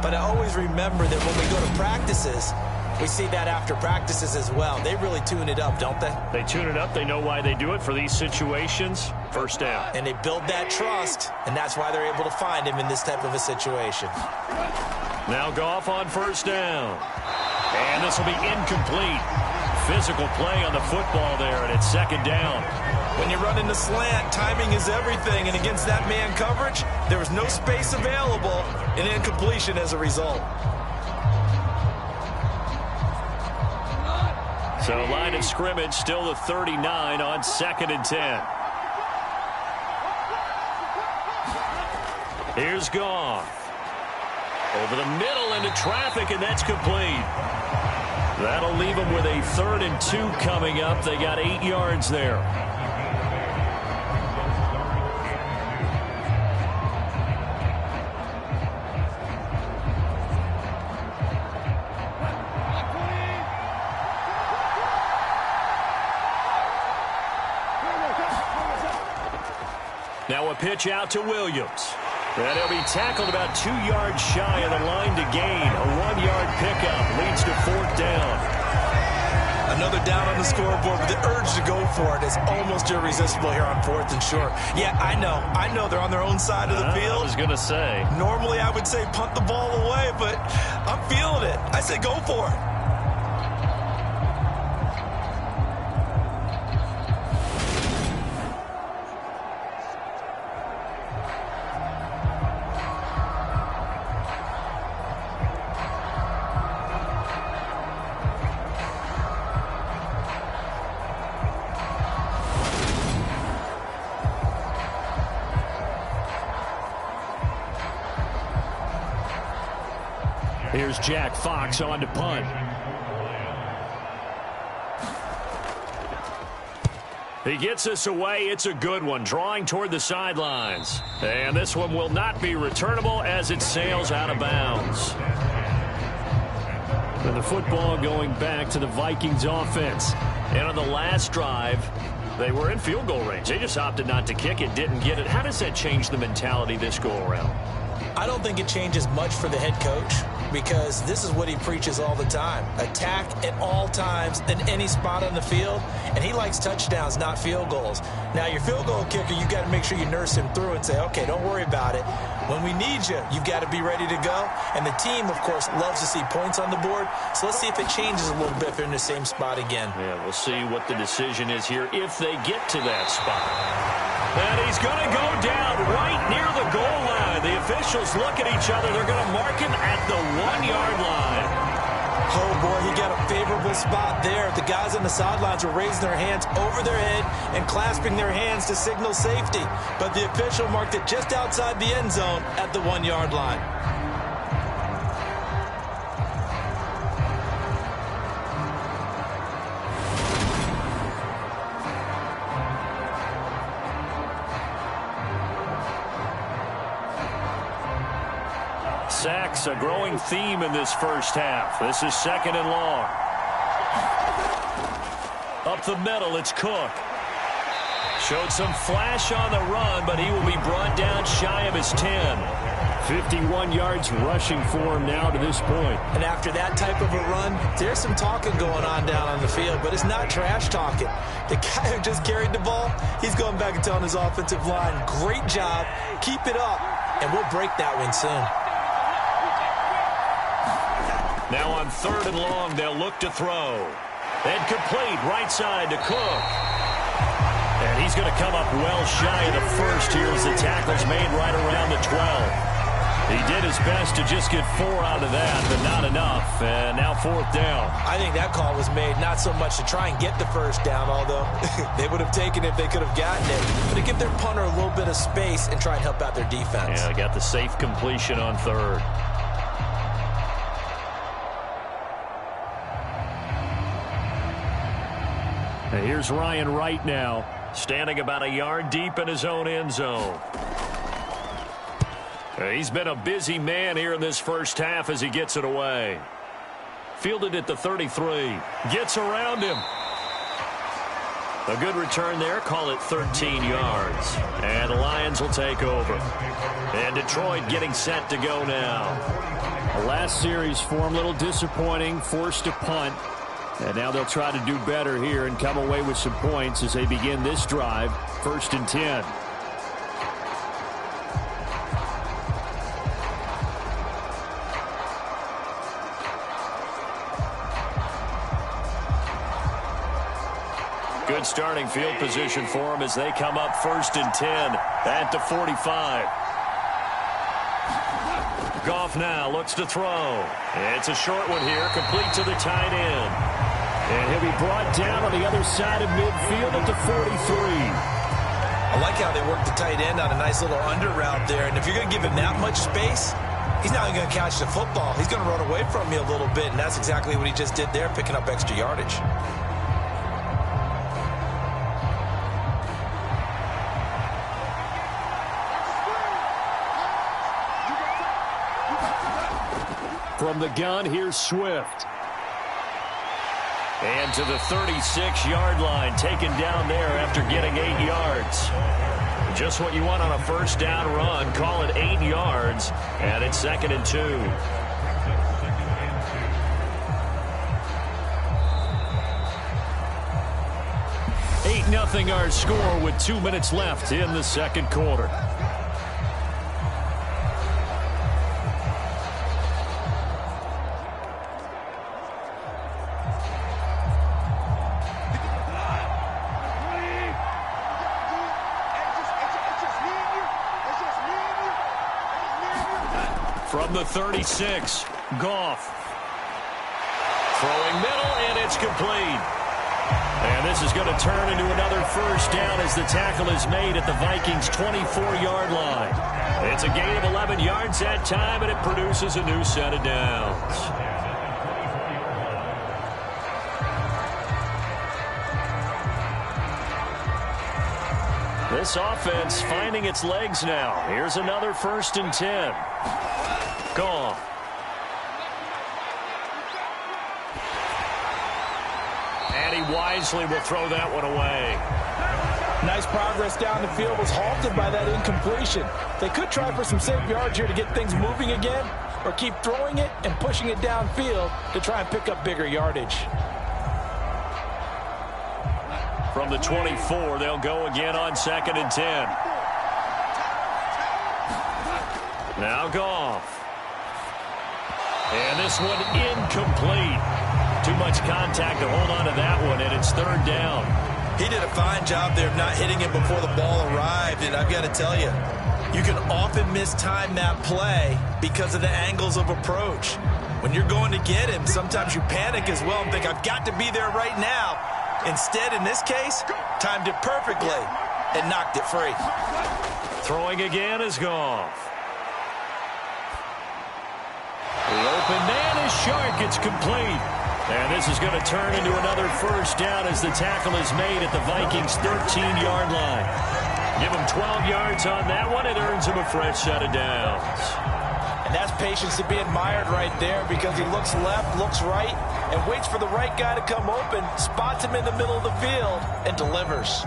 But I always remember that when we go to practices, we see that after practices as well. They really tune it up, don't they? They tune it up. They know why they do it for these situations. First down. And they build that trust, and that's why they're able to find him in this type of a situation. Now Goff on first down. And this will be incomplete. Physical play on the football there, and it's 2nd down. When you run in the slant, timing is everything, and against that man coverage, there was no space available, and incompletion as a result. So line of scrimmage still the 39 on 2nd and 10. Here's Goff. Over the middle into traffic, and that's complete. That'll leave them with a 3rd and 2 coming up. They got 8 yards there. Now a pitch out to Williams. And he'll be tackled about 2 yards shy of the line to gain. A 1-yard pickup leads to 4th down. Another down on the scoreboard, but the urge to go for it is almost irresistible here on 4th and short. Yeah, I know they're on their own side of the field. I was going to say. Normally I would say punt the ball away, but I'm feeling it. I say go for it. Here's Jack Fox on to punt. He gets us away. It's a good one, drawing toward the sidelines. And this one will not be returnable as it sails out of bounds. And the football going back to the Vikings offense. And on the last drive, they were in field goal range. They just opted not to kick it, didn't get it. How does that change the mentality this go around? I don't think it changes much for the head coach, because this is what he preaches all the time. Attack at all times in any spot on the field, and he likes touchdowns, not field goals. Now, your field goal kicker, you got to make sure you nurse him through and say, okay, don't worry about it. When we need you, you've got to be ready to go. And the team, of course, loves to see points on the board. So let's see if it changes a little bit if they're in the same spot again. Yeah, we'll see what the decision is here if they get to that spot. And he's going to go down right near the goal line. The officials look at each other. They're going to mark him at the 1-yard line. Oh, boy, he got a favorable spot there. The guys on the sidelines were raising their hands over their head and clasping their hands to signal safety. But the official marked it just outside the end zone at the 1-yard line. Sacks, a growing theme in this first half. This is 2nd and long. Up the middle, it's Cook. Showed some flash on the run, but he will be brought down shy of his 10. 51 yards rushing for him now to this point. And after that type of a run, there's some talking going on down on the field, but it's not trash talking. The guy who just carried the ball, he's going back and telling his offensive line, great job, keep it up, and we'll break that one soon. Now on 3rd and long, they'll look to throw. And complete right side to Cook. And he's going to come up well shy of the first here as the tackle's made right around the 12. He did his best to just get 4 out of that, but not enough. And now 4th down. I think that call was made not so much to try and get the first down, although they would have taken it if they could have gotten it, but to give their punter a little bit of space and try and help out their defense. Yeah, they got the safe completion on 3rd. And here's Ryan Wright now, standing about a yard deep in his own end zone. He's been a busy man here in this first half as he gets it away. Fielded at the 33. Gets around him. A good return there. Call it 13 yards. And the Lions will take over. And Detroit getting set to go now. The last series for him, a little disappointing. Forced to punt. And now they'll try to do better here and come away with some points as they begin this drive. 1st and 10. Good starting field position for them as they come up 1st and 10 at the 45. Goff now looks to throw. It's a short one here, complete to the tight end. And he'll be brought down on the other side of midfield at the 43. I like how they work the tight end on a nice little under route there. And if you're going to give him that much space, he's not even going to catch the football. He's going to run away from you a little bit, and that's exactly what he just did there, picking up extra yardage. From the gun, here's Swift. And to the 36-yard line, taken down there after getting 8 yards. Just what you want on a first down run. Call it 8 yards, and it's 2nd and 2. Our score with 2 minutes left in the second quarter. From the 36, Goff. Throwing middle, and it's complete. And this is going to turn into another first down as the tackle is made at the Vikings' 24-yard line. It's a gain of 11 yards that time, and it produces a new set of downs. This offense finding its legs now. Here's another 1st and 10. Gone. And he wisely will throw that one away. Nice progress down the field, was halted by that incompletion. They could try for some safe yards here to get things moving again, or keep throwing it and pushing it downfield to try and pick up bigger yardage. From the 24, they'll go again on 2nd and 10. Now Goff. And this one incomplete. Too much contact to hold on to that one, and it's 3rd down. He did a fine job there of not hitting him before the ball arrived, and I've got to tell you, you can often mistime that play because of the angles of approach. When you're going to get him, sometimes you panic as well and think, I've got to be there right now. Instead, in this case, timed it perfectly and knocked it free. Throwing again is Goff. The open man is Shark. It's complete. And this is going to turn into another first down as the tackle is made at the Vikings' 13-yard line. Give him 12 yards on that one. It earns him a fresh set of downs. And that's patience to be admired right there, because he looks left, looks right, and waits for the right guy to come open, spots him in the middle of the field, and delivers.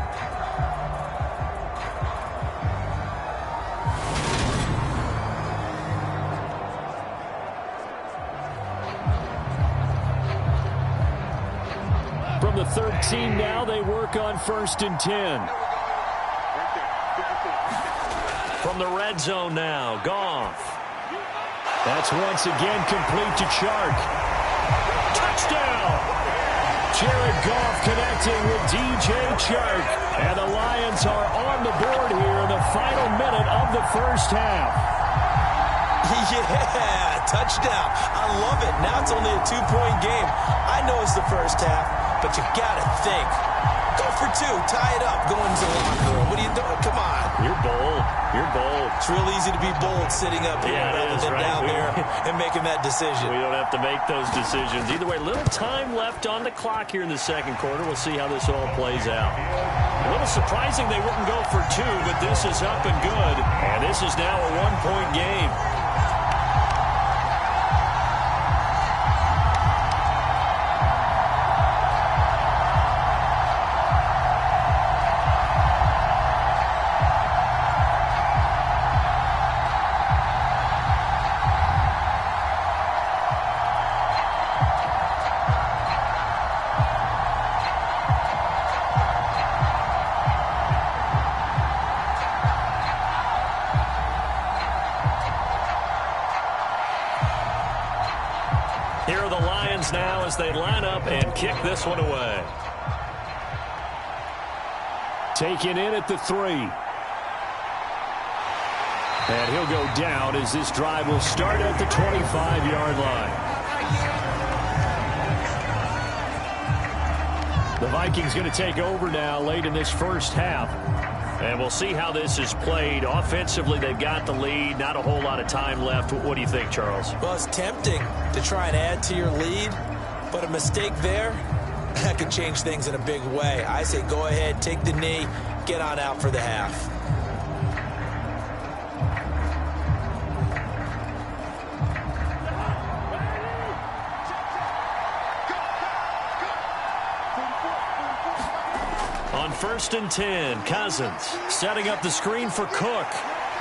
From the 13 now, they work on 1st and 10. From the red zone now, Goff. That's once again complete to Chark. Touchdown! Jared Goff connecting with DJ Chark. And the Lions are on the board here in the final minute of the first half. Yeah, touchdown. I love it. Now it's only a 2-point game. I know it's the first half, but you got to think. Go for 2. Tie it up. Go into the locker room. What are you doing? Come on. You're bold. You're bold. It's real easy to be bold sitting up here rather than down there and making that decision. We don't have to make those decisions. Either way, little time left on the clock here in the second quarter. We'll see how this all plays out. A little surprising they wouldn't go for 2, but this is up and good. And this is now a 1-point game. Here are the Lions now as they line up and kick this one away. Taken in at the 3. And he'll go down as this drive will start at the 25-yard line. The Vikings going to take over now late in this first half. And we'll see how this is played. Offensively, they've got the lead. Not a whole lot of time left. What do you think, Charles? Well, it's tempting to try and add to your lead, but a mistake there, that could change things in a big way. I say go ahead, take the knee, get on out for the half. On 1st and 10, Cousins setting up the screen for Cook.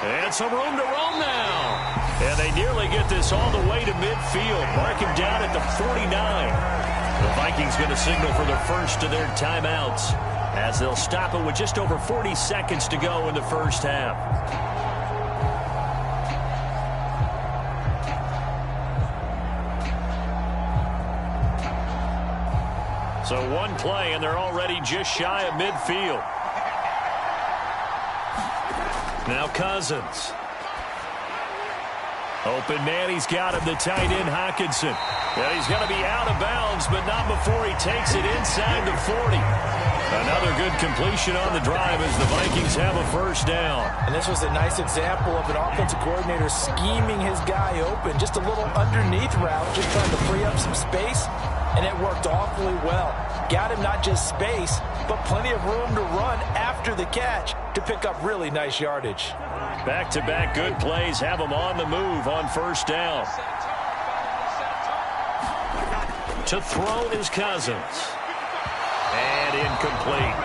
And some room to roam now. And they nearly get this all the way to midfield. Mark him down at the 49. The Vikings going to signal for the first of their timeouts as they'll stop it with just over 40 seconds to go in the first half. So one play, and they're already just shy of midfield. Now Cousins. Open man, he's got him, the tight end, Hockenson. And he's going to be out of bounds, but not before he takes it inside the 40. Another good completion on the drive as the Vikings have a first down. And this was a nice example of an offensive coordinator scheming his guy open. Just a little underneath route, just trying to free up some space. And it worked awfully well. Got him not just space, but plenty of room to run after the catch to pick up really nice yardage. Back-to-back good plays have him on the move on first down. To throw is Cousins. And incomplete.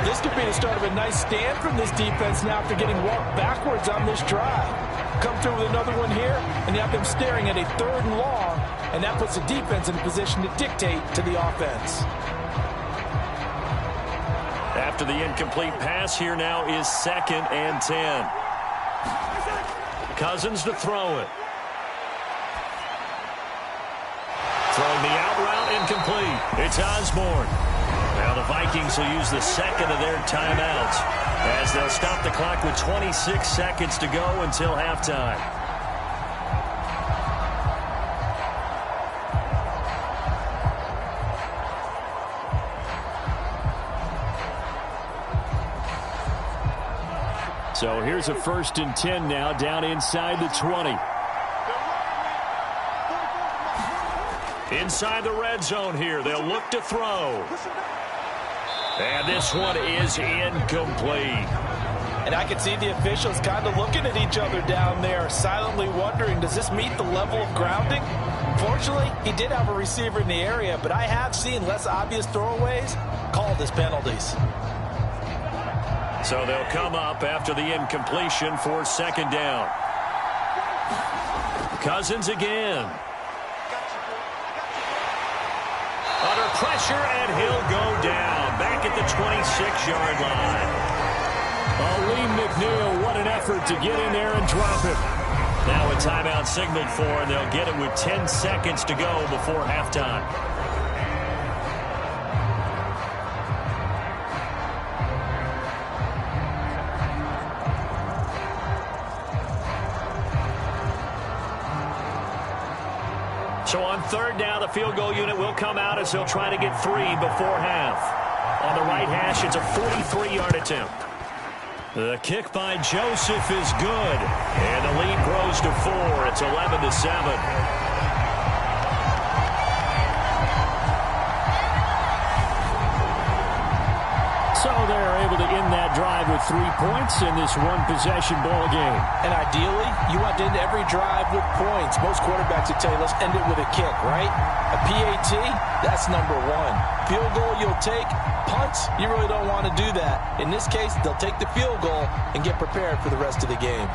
This could be the start of a nice stand from this defense now after getting walked backwards on this drive. Come through with another one here, and you have them staring at a 3rd and long, and that puts the defense in a position to dictate to the offense. After the incomplete pass, here now is 2nd and 10. Cousins to throw it. Throwing the out route, incomplete. It's Osborne. Now the Vikings will use the second of their timeouts as they'll stop the clock with 26 seconds to go until halftime. So here's a 1st and 10 now, down inside the 20. Inside the red zone here, they'll look to throw. And this one is incomplete. And I can see the officials kind of looking at each other down there, silently wondering, does this meet the level of grounding? Fortunately, he did have a receiver in the area, but I have seen less obvious throwaways called as penalties. So they'll come up after the incompletion for 2nd down. Cousins again. Under pressure, and he'll go down. Back at the 26-yard line. Lee McNeil, what an effort to get in there and drop him. Now a timeout signaled for, and they'll get it with 10 seconds to go before halftime. So on 3rd down, the field goal unit will come out as they'll try to get 3 before half. On the right hash, it's a 43-yard attempt. The kick by Joseph is good. And the lead grows to 4. It's 11-7. So they're able to end that drive with 3 points in this one-possession ball game. And ideally, you want to end every drive with points. Most quarterbacks would tell you, let's end it with a kick, right? A PAT, that's number 1. Field goal you'll take. Punts, you really don't want to do that. In this case, they'll take the field goal and get prepared for the rest of the game.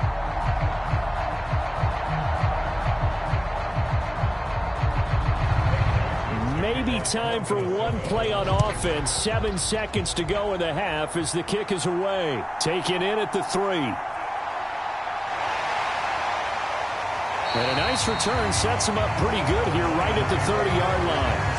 Maybe time for one play on offense. 7 seconds to go in the half as the kick is away. Taken in at the 3. And a nice return sets him up pretty good here right at the 30-yard line.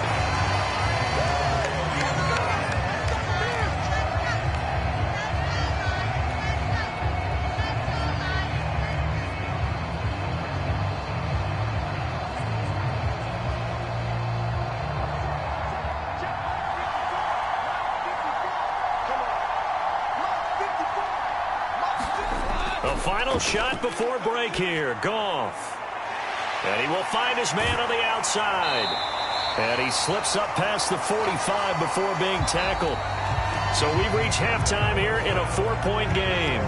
A final shot before break here. Goff. And he will find his man on the outside. And he slips up past the 45 before being tackled. So we've reached halftime here in a 4-point game.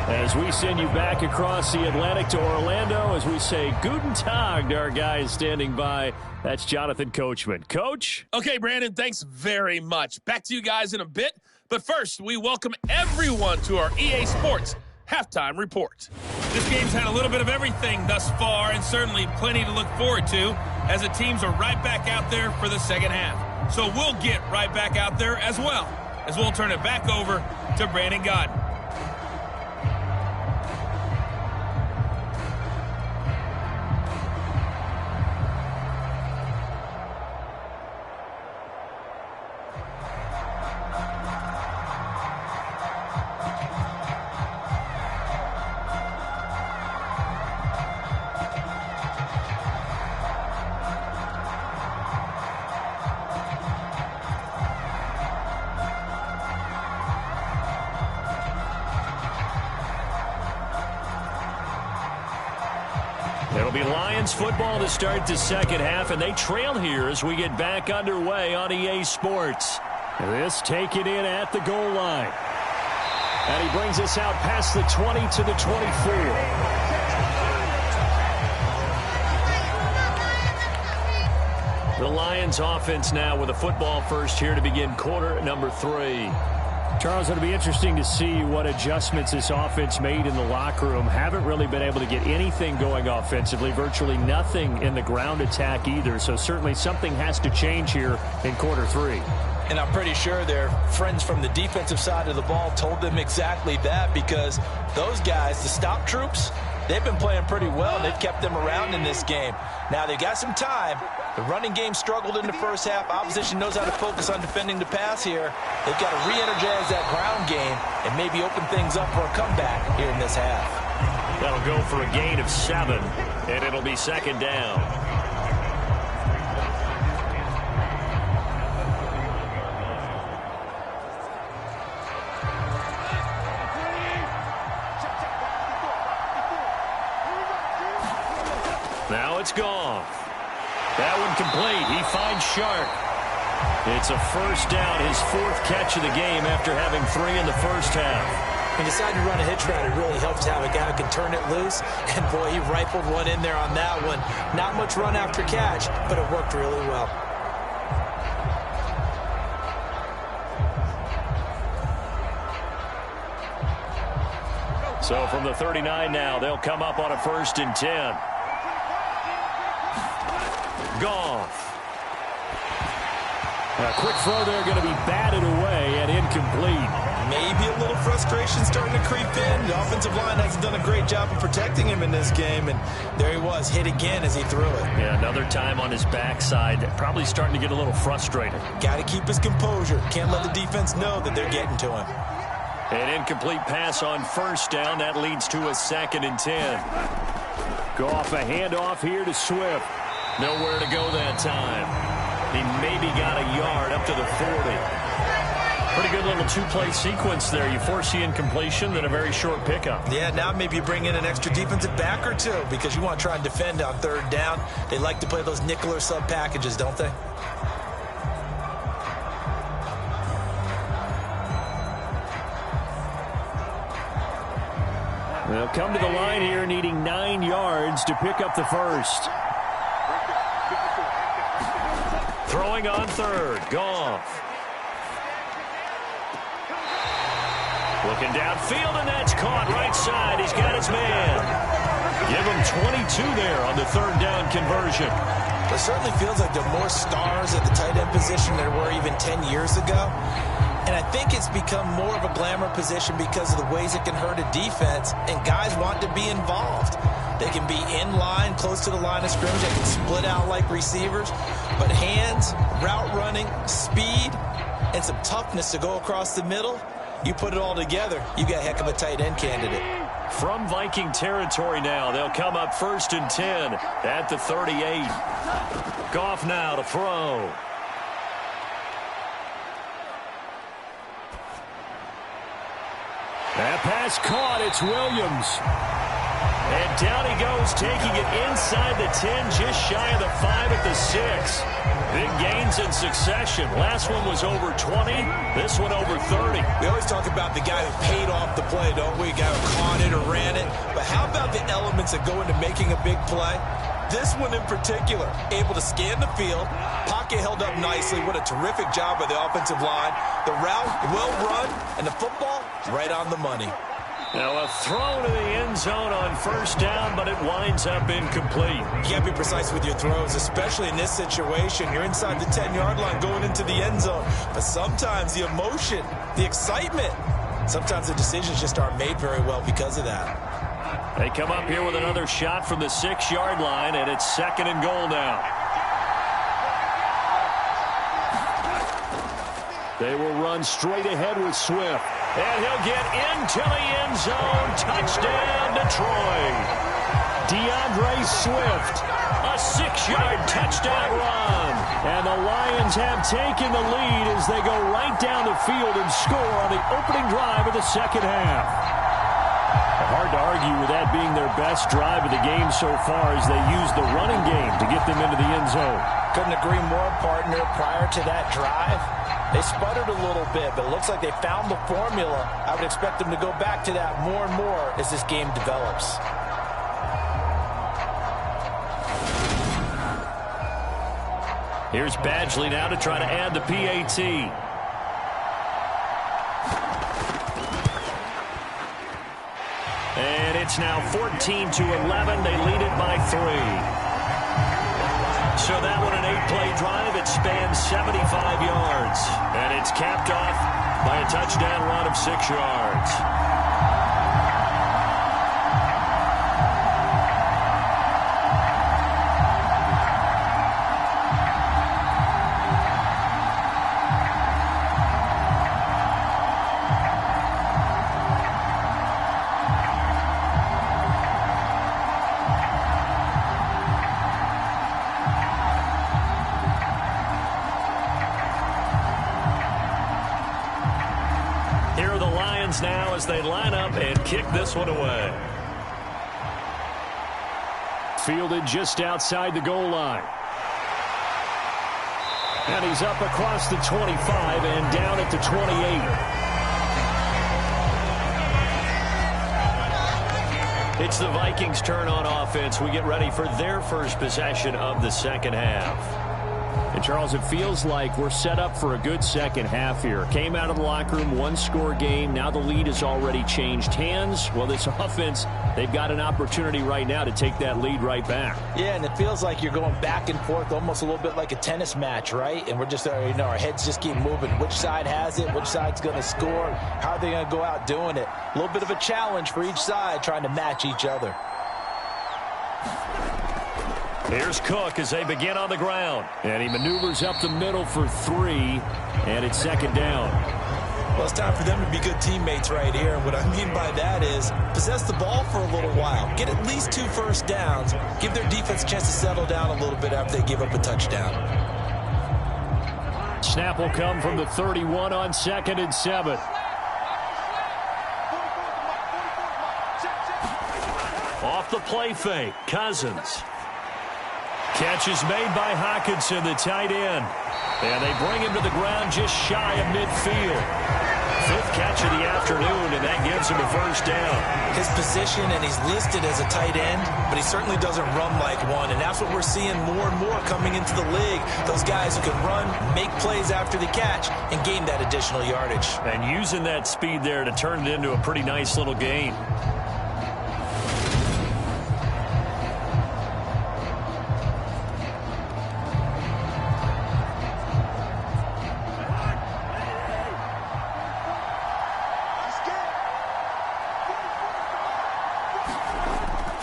As we send you back across the Atlantic to Orlando, as we say Guten Tag to our guys standing by. That's Jonathan Coachman. Coach? Okay, Brandon, thanks very much. Back to you guys in a bit. But first, we welcome everyone to our EA Sports Halftime Report. This game's had a little bit of everything thus far, and certainly plenty to look forward to, as the teams are right back out there for the second half. So we'll get right back out there as well, as we'll turn it back over to Brandon Godden. It'll be Lions football to start the second half, and they trail here as we get back underway on EA Sports. This taken in at the goal line. And he brings us out past the 20 to the 24. The Lions offense now with a football first here to begin quarter number 3. Charles, it'll be interesting to see what adjustments this offense made in the locker room. Haven't really been able to get anything going offensively, virtually nothing in the ground attack either. So certainly something has to change here in quarter 3. And I'm pretty sure their friends from the defensive side of the ball told them exactly that, because those guys, the stop troops, they've been playing pretty well, and they've kept them around in this game. Now, they've got some time. The running game struggled in the first half. Opposition knows how to focus on defending the pass here. They've got to re-energize that ground game and maybe open things up for a comeback here in this half. That'll go for a gain of 7, and it'll be second down. Now it's Goff. That one complete. He finds Sharp. It's a first down, his 4th catch of the game after having 3 in the first half. He decided to run a hitch route. It really helps to have a guy who can turn it loose. And, boy, he rifled one in there on that one. Not much run after catch, but it worked really well. So from the 39 now, they'll come up on a 1st and 10. Goff. A quick throw there, going to be batted away and incomplete. Maybe a little frustration starting to creep in. The offensive line hasn't done a great job of protecting him in this game, and there he was, hit again as he threw it. Yeah, another time on his backside. Probably starting to get a little frustrated. Got to keep his composure. Can't let the defense know that they're getting to him. An incomplete pass on 1st down. That leads to a 2nd and 10. Goff, a handoff here to Swift. Nowhere to go that time. He maybe got a yard up to the 40. Pretty good little 2-play sequence there. You force the incompletion, then a very short pickup. Yeah, now maybe you bring in an extra defensive back or 2 because you want to try and defend on 3rd down. They like to play those nickel or sub packages, don't they? They'll come to the line here needing 9 yards to pick up the first. Throwing on 3rd. Goff. Looking downfield, and that's caught right side. He's got his man. Give him 22 there on the 3rd down conversion. It certainly feels like there are more stars at the tight end position than there were even 10 years ago. And I think it's become more of a glamour position because of the ways it can hurt a defense, and guys want to be involved. They can be in line, close to the line of scrimmage. They can split out like receivers. But hands, route running, speed, and some toughness to go across the middle, you put it all together, you got a heck of a tight end candidate. From Viking territory now, they'll come up 1st and 10 at the 38. Goff now to throw. That pass caught. It's Williams. And down he goes, taking it inside the 10, just shy of the 5 at the 6. Big gains in succession. Last one was over 20. This one over 30. We always talk about the guy who paid off the play, don't we? The guy who caught it or ran it. But how about the elements that go into making a big play? This one in particular, able to scan the field, pocket held up nicely. What a terrific job by the offensive line. The route, well run, and the football, right on the money. Now a throw to the end zone on first down, but it winds up incomplete. You got to be precise with your throws, especially in this situation. You're inside the 10-yard line going into the end zone. But sometimes the emotion, the excitement, sometimes the decisions just aren't made very well because of that. They come up here with another shot from the 6-yard line, and it's 2nd and goal now. They will run straight ahead with Swift. And he'll get into the end zone. Touchdown, Detroit. DeAndre Swift, a 6-yard touchdown run. And the Lions have taken the lead as they go right down the field and score on the opening drive of the second half. Hard to argue with that being their best drive of the game so far as they use the running game to get them into the end zone. Couldn't agree more, partner. Prior to that drive, they sputtered a little bit, but it looks like they found the formula. I would expect them to go back to that more and more as this game develops. Here's Badgley now to try to add the PAT. And it's now 14-11. They lead it by 3. So that one, an 8-play drive. It spans 75 yards. And it's capped off by a touchdown run of 6 yards. Now as they line up and kick this one away. Fielded just outside the goal line. And he's up across the 25 and down at the 28. It's the Vikings' turn on offense. We get ready for their first possession of the second half. And, Charles, it feels like we're set up for a good second half here. Came out of the locker room, one-score game. Now the lead has already changed hands. Well, this offense, they've got an opportunity right now to take that lead right back. Yeah, and it feels like you're going back and forth almost a little bit like a tennis match, right? And we're just, our heads just keep moving. Which side has it? Which side's going to score? How are they going to go out doing it? A little bit of a challenge for each side trying to match each other. Here's Cook as they begin on the ground. And he maneuvers up the middle for 3. And it's 2nd down. Well, it's time for them to be good teammates right here. And what I mean by that is possess the ball for a little while. Get at least 2 first downs. Give their defense a chance to settle down a little bit after they give up a touchdown. Snap will come from the 31 on 2nd and 7. Off the play fake, Cousins. Catch is made by Hockenson, the tight end. And they bring him to the ground just shy of midfield. 5th catch of the afternoon, and that gives him a first down. His position, and he's listed as a tight end, but he certainly doesn't run like one, and that's what we're seeing more and more coming into the league. Those guys who can run, make plays after the catch, and gain that additional yardage. And using that speed there to turn it into a pretty nice little gain.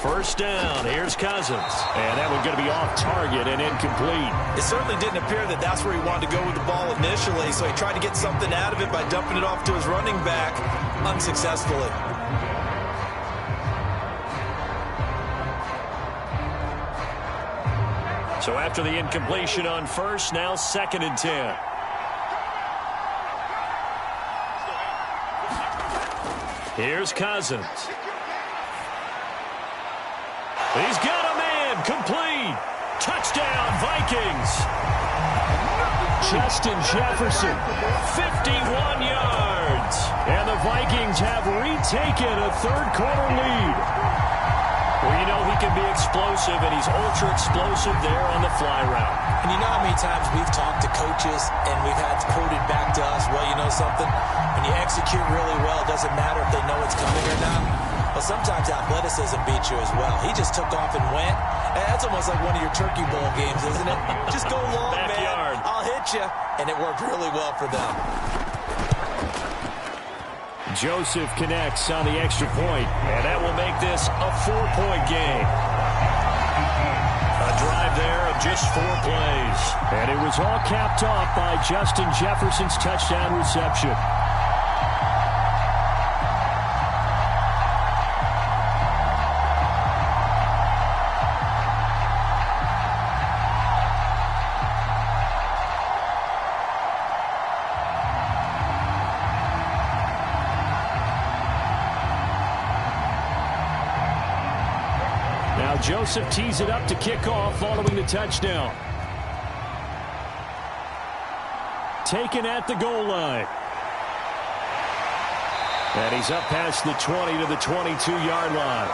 First down. Here's Cousins. And that one's going to be off target and incomplete. It certainly didn't appear that that's where he wanted to go with the ball initially, so he tried to get something out of it by dumping it off to his running back unsuccessfully. So after the incompletion on first, now 2nd and 10. Here's Cousins. He's got a man. Complete. Touchdown, Vikings. Justin Jefferson, 51 yards. And the Vikings have retaken a third-quarter lead. Well, you know he can be explosive, and he's ultra-explosive there on the fly route. And you know how many times we've talked to coaches, and we've had quoted back to us, well, you know something? When you execute really well, it doesn't matter if they know it's coming or not. Well, sometimes athleticism beats you as well. He just took off and went. That's almost like one of your Turkey Bowl games, isn't it? Just go long, Backyard. man. I'll hit you. And it worked really well for them. Joseph connects on the extra point, and that will make this a 4-point game. A drive there of just 4 plays. And it was all capped off by Justin Jefferson's touchdown reception. Joseph tees it up to kick off following the touchdown. Taken at the goal line. And he's up past the 20 to the 22-yard line.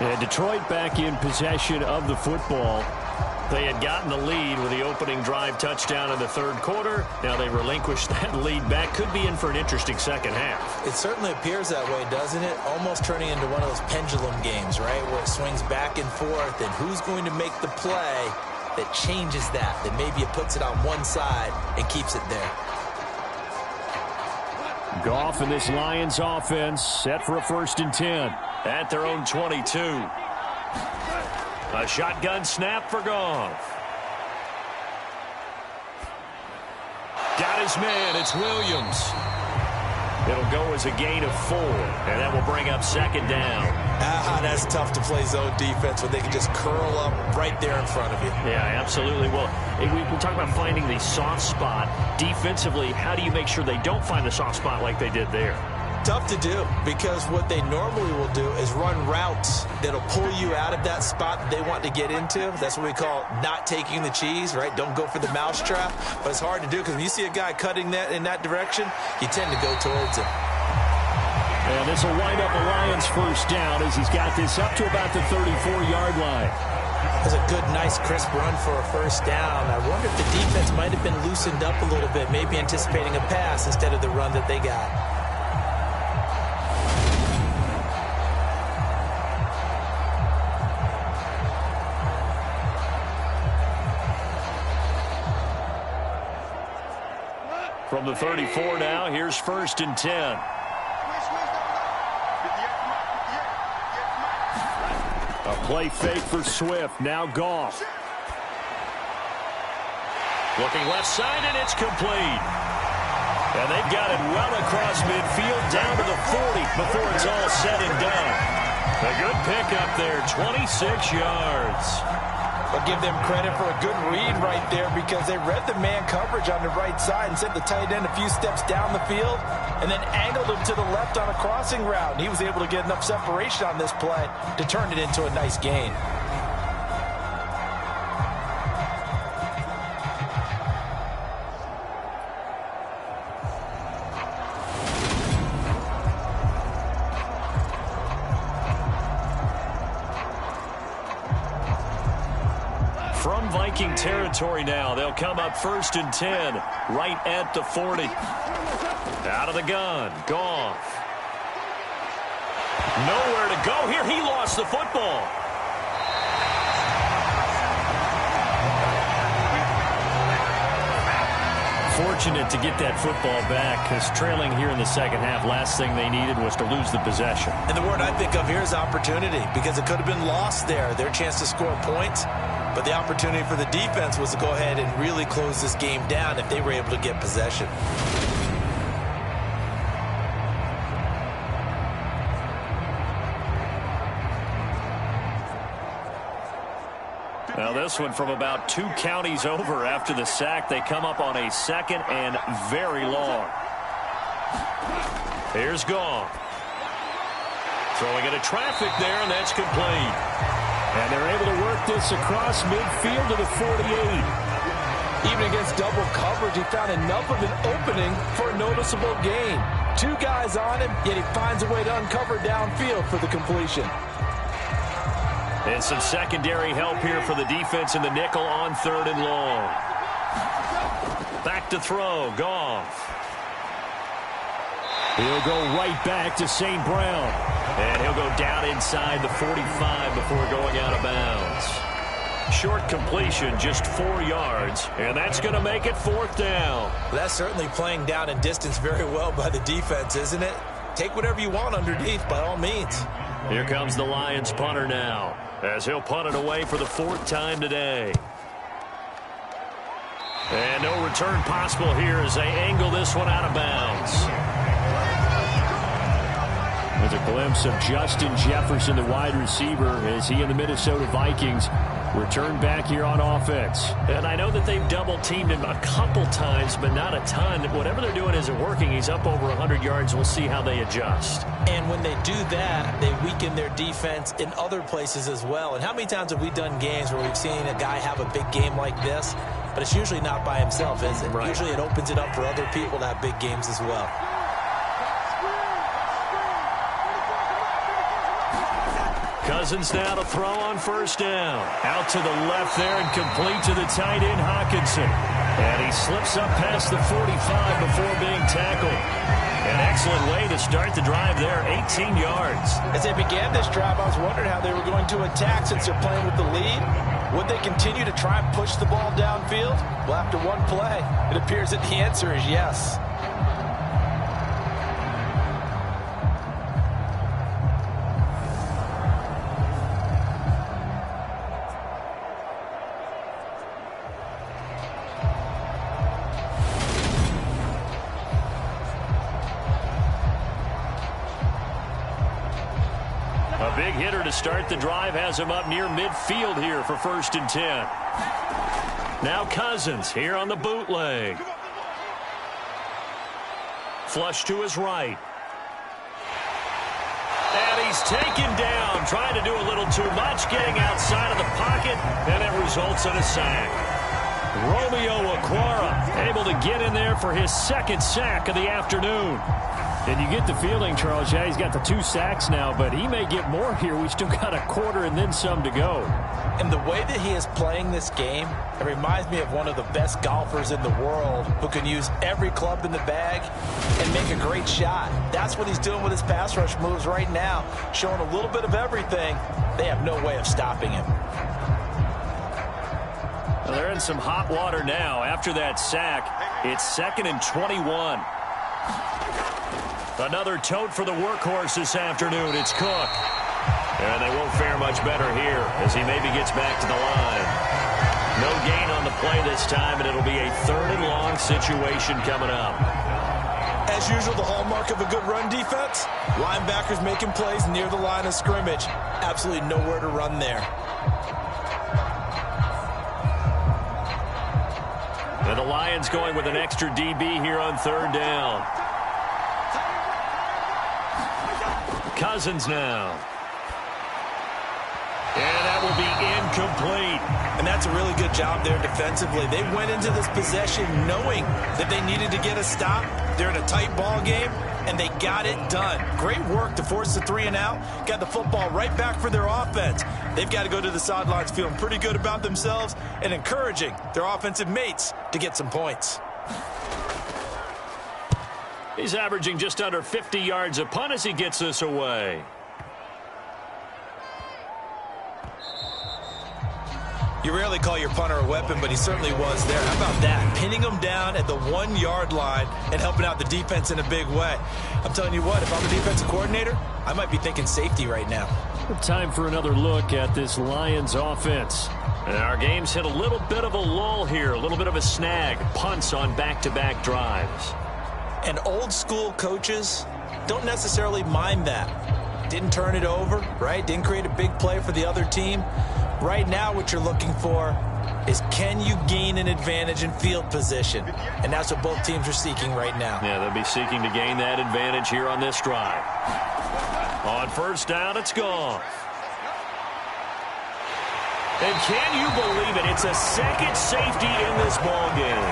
And Detroit back in possession of the football. They had gotten the lead with the opening drive touchdown in the third quarter. Now they relinquished that lead back. Could be in for an interesting second half. It certainly appears that way, doesn't it? Almost turning into one of those pendulum games, right? Where it swings back and forth, and who's going to make the play that changes that maybe it puts it on one side and keeps it there. Goff and this Lions offense set for a 1st and 10 at their own 22. A shotgun snap for Goff. Got his man. It's Williams. It'll go as a gain of 4, and that will bring up 2nd down. That's tough to play zone defense when they can just curl up right there in front of you. Yeah, absolutely. Well, we talk about finding the soft spot. Defensively, how do you make sure they don't find the soft spot like they did there? Tough to do, because what they normally will do is run routes that'll pull you out of that spot that they want to get into. That's what we call not taking the cheese, right? Don't go for the mousetrap. But it's hard to do because when you see a guy cutting that in that direction, you tend to go towards him. And this will wind up a Lions 1st down as he's got this up to about the 34-yard line. That's a good, nice, crisp run for a 1st down. I wonder if the defense might have been loosened up a little bit, maybe anticipating a pass instead of the run that they got. From the 34 now, here's 1st and 10. A play fake for Swift. Now Goff. Looking left side, and it's complete. And they've got it well across midfield, down to the 40 before it's all said and done. A good pickup there, 26 yards. I'll give them credit for a good read right there because they read the man coverage on the right side and sent the tight end a few steps down the field and then angled him to the left on a crossing route. And he was able to get enough separation on this play to turn it into a nice gain. From Viking territory now, they'll come up 1st and 10, right at the 40. Out of the gun, Goff. Nowhere to go here. He lost the football. Fortunate to get that football back, because trailing here in the second half, last thing they needed was to lose the possession. And the word I think of here is opportunity, because it could have been lost there. Their chance to score points. But the opportunity for the defense was to go ahead and really close this game down if they were able to get possession. Well, this one from about 2 counties over after the sack. They come up on a 2nd and very long. Here's Goff. Throwing into traffic there, and that's complete. And they're able to work this across midfield to the 48. Even against double coverage, he found enough of an opening for a noticeable gain. 2 guys on him, yet he finds a way to uncover downfield for the completion. And some secondary help here for the defense in the nickel on 3rd and long. Back to throw, Goff. He'll go right back to St. Brown. And he'll go down inside the 45 before going out of bounds. Short completion, just 4 yards, and that's going to make it 4th down. That's certainly playing down in distance very well by the defense, isn't it? Take whatever you want underneath, by all means. Here comes the Lions punter now, as he'll punt it away for the 4th time today. And no return possible here as they angle this one out of bounds. There's a glimpse of Justin Jefferson, the wide receiver, as he and the Minnesota Vikings return back here on offense. And I know that they've double-teamed him a couple times, but not a ton. Whatever they're doing isn't working. He's up over 100 yards. We'll see how they adjust. And when they do that, they weaken their defense in other places as well. And how many times have we done games where we've seen a guy have a big game like this, but it's usually not by himself, is it? Right. Usually it opens it up for other people to have big games as well. Cousins now to throw on 1st down. Out to the left there and complete to the tight end, Hawkinson. And he slips up past the 45 before being tackled. An excellent way to start the drive there, 18 yards. As they began this drive, I was wondering how they were going to attack since they're playing with the lead. Would they continue to try and push the ball downfield? Well, after one play, it appears that the answer is yes. A big hitter to start the drive has him up near midfield here for 1st and 10. Now Cousins here on the bootleg. Flush to his right. And he's taken down, trying to do a little too much, getting outside of the pocket, and it results in a sack. Romeo Okwara able to get in there for his 2nd sack of the afternoon. And you get the feeling, Charles, yeah, he's got the 2 sacks now, but he may get more here. We still got a quarter and then some to go. And the way that he is playing this game, it reminds me of one of the best golfers in the world who can use every club in the bag and make a great shot. That's what he's doing with his pass rush moves right now, showing a little bit of everything. They have no way of stopping him. Well, they're in some hot water now. After that sack, it's 2nd and 21. Another tote for the workhorse this afternoon. It's Cook. And they won't fare much better here as he maybe gets back to the line. No gain on the play this time, and it'll be a 3rd and long situation coming up. As usual, the hallmark of a good run defense, linebackers making plays near the line of scrimmage. Absolutely nowhere to run there. And the Lions going with an extra DB here on 3rd down. Cousins now. And that will be incomplete. And that's a really good job there defensively. They went into this possession knowing that they needed to get a stop. They're in a tight ball game, and they got it done. Great work to force the 3 and out. Got the football right back for their offense. They've got to go to the sidelines feeling pretty good about themselves and encouraging their offensive mates to get some points. He's averaging just under 50 yards a punt as he gets this away. You rarely call your punter a weapon, but he certainly was there. How about that? Pinning him down at the 1-yard line and helping out the defense in a big way. I'm telling you what, if I'm a defensive coordinator, I might be thinking safety right now. Time for another look at this Lions offense. And our game's hit a little bit of a lull here, a little bit of a snag. Punts on back-to-back drives. And old school coaches don't necessarily mind that. Didn't turn it over, right? Didn't create a big play for the other team. Right now what you're looking for is, can you gain an advantage in field position? And that's what both teams are seeking right now. Yeah, they'll be seeking to gain that advantage here on this drive. On first down, it's gone. And can you believe it? It's a second safety in this ball game.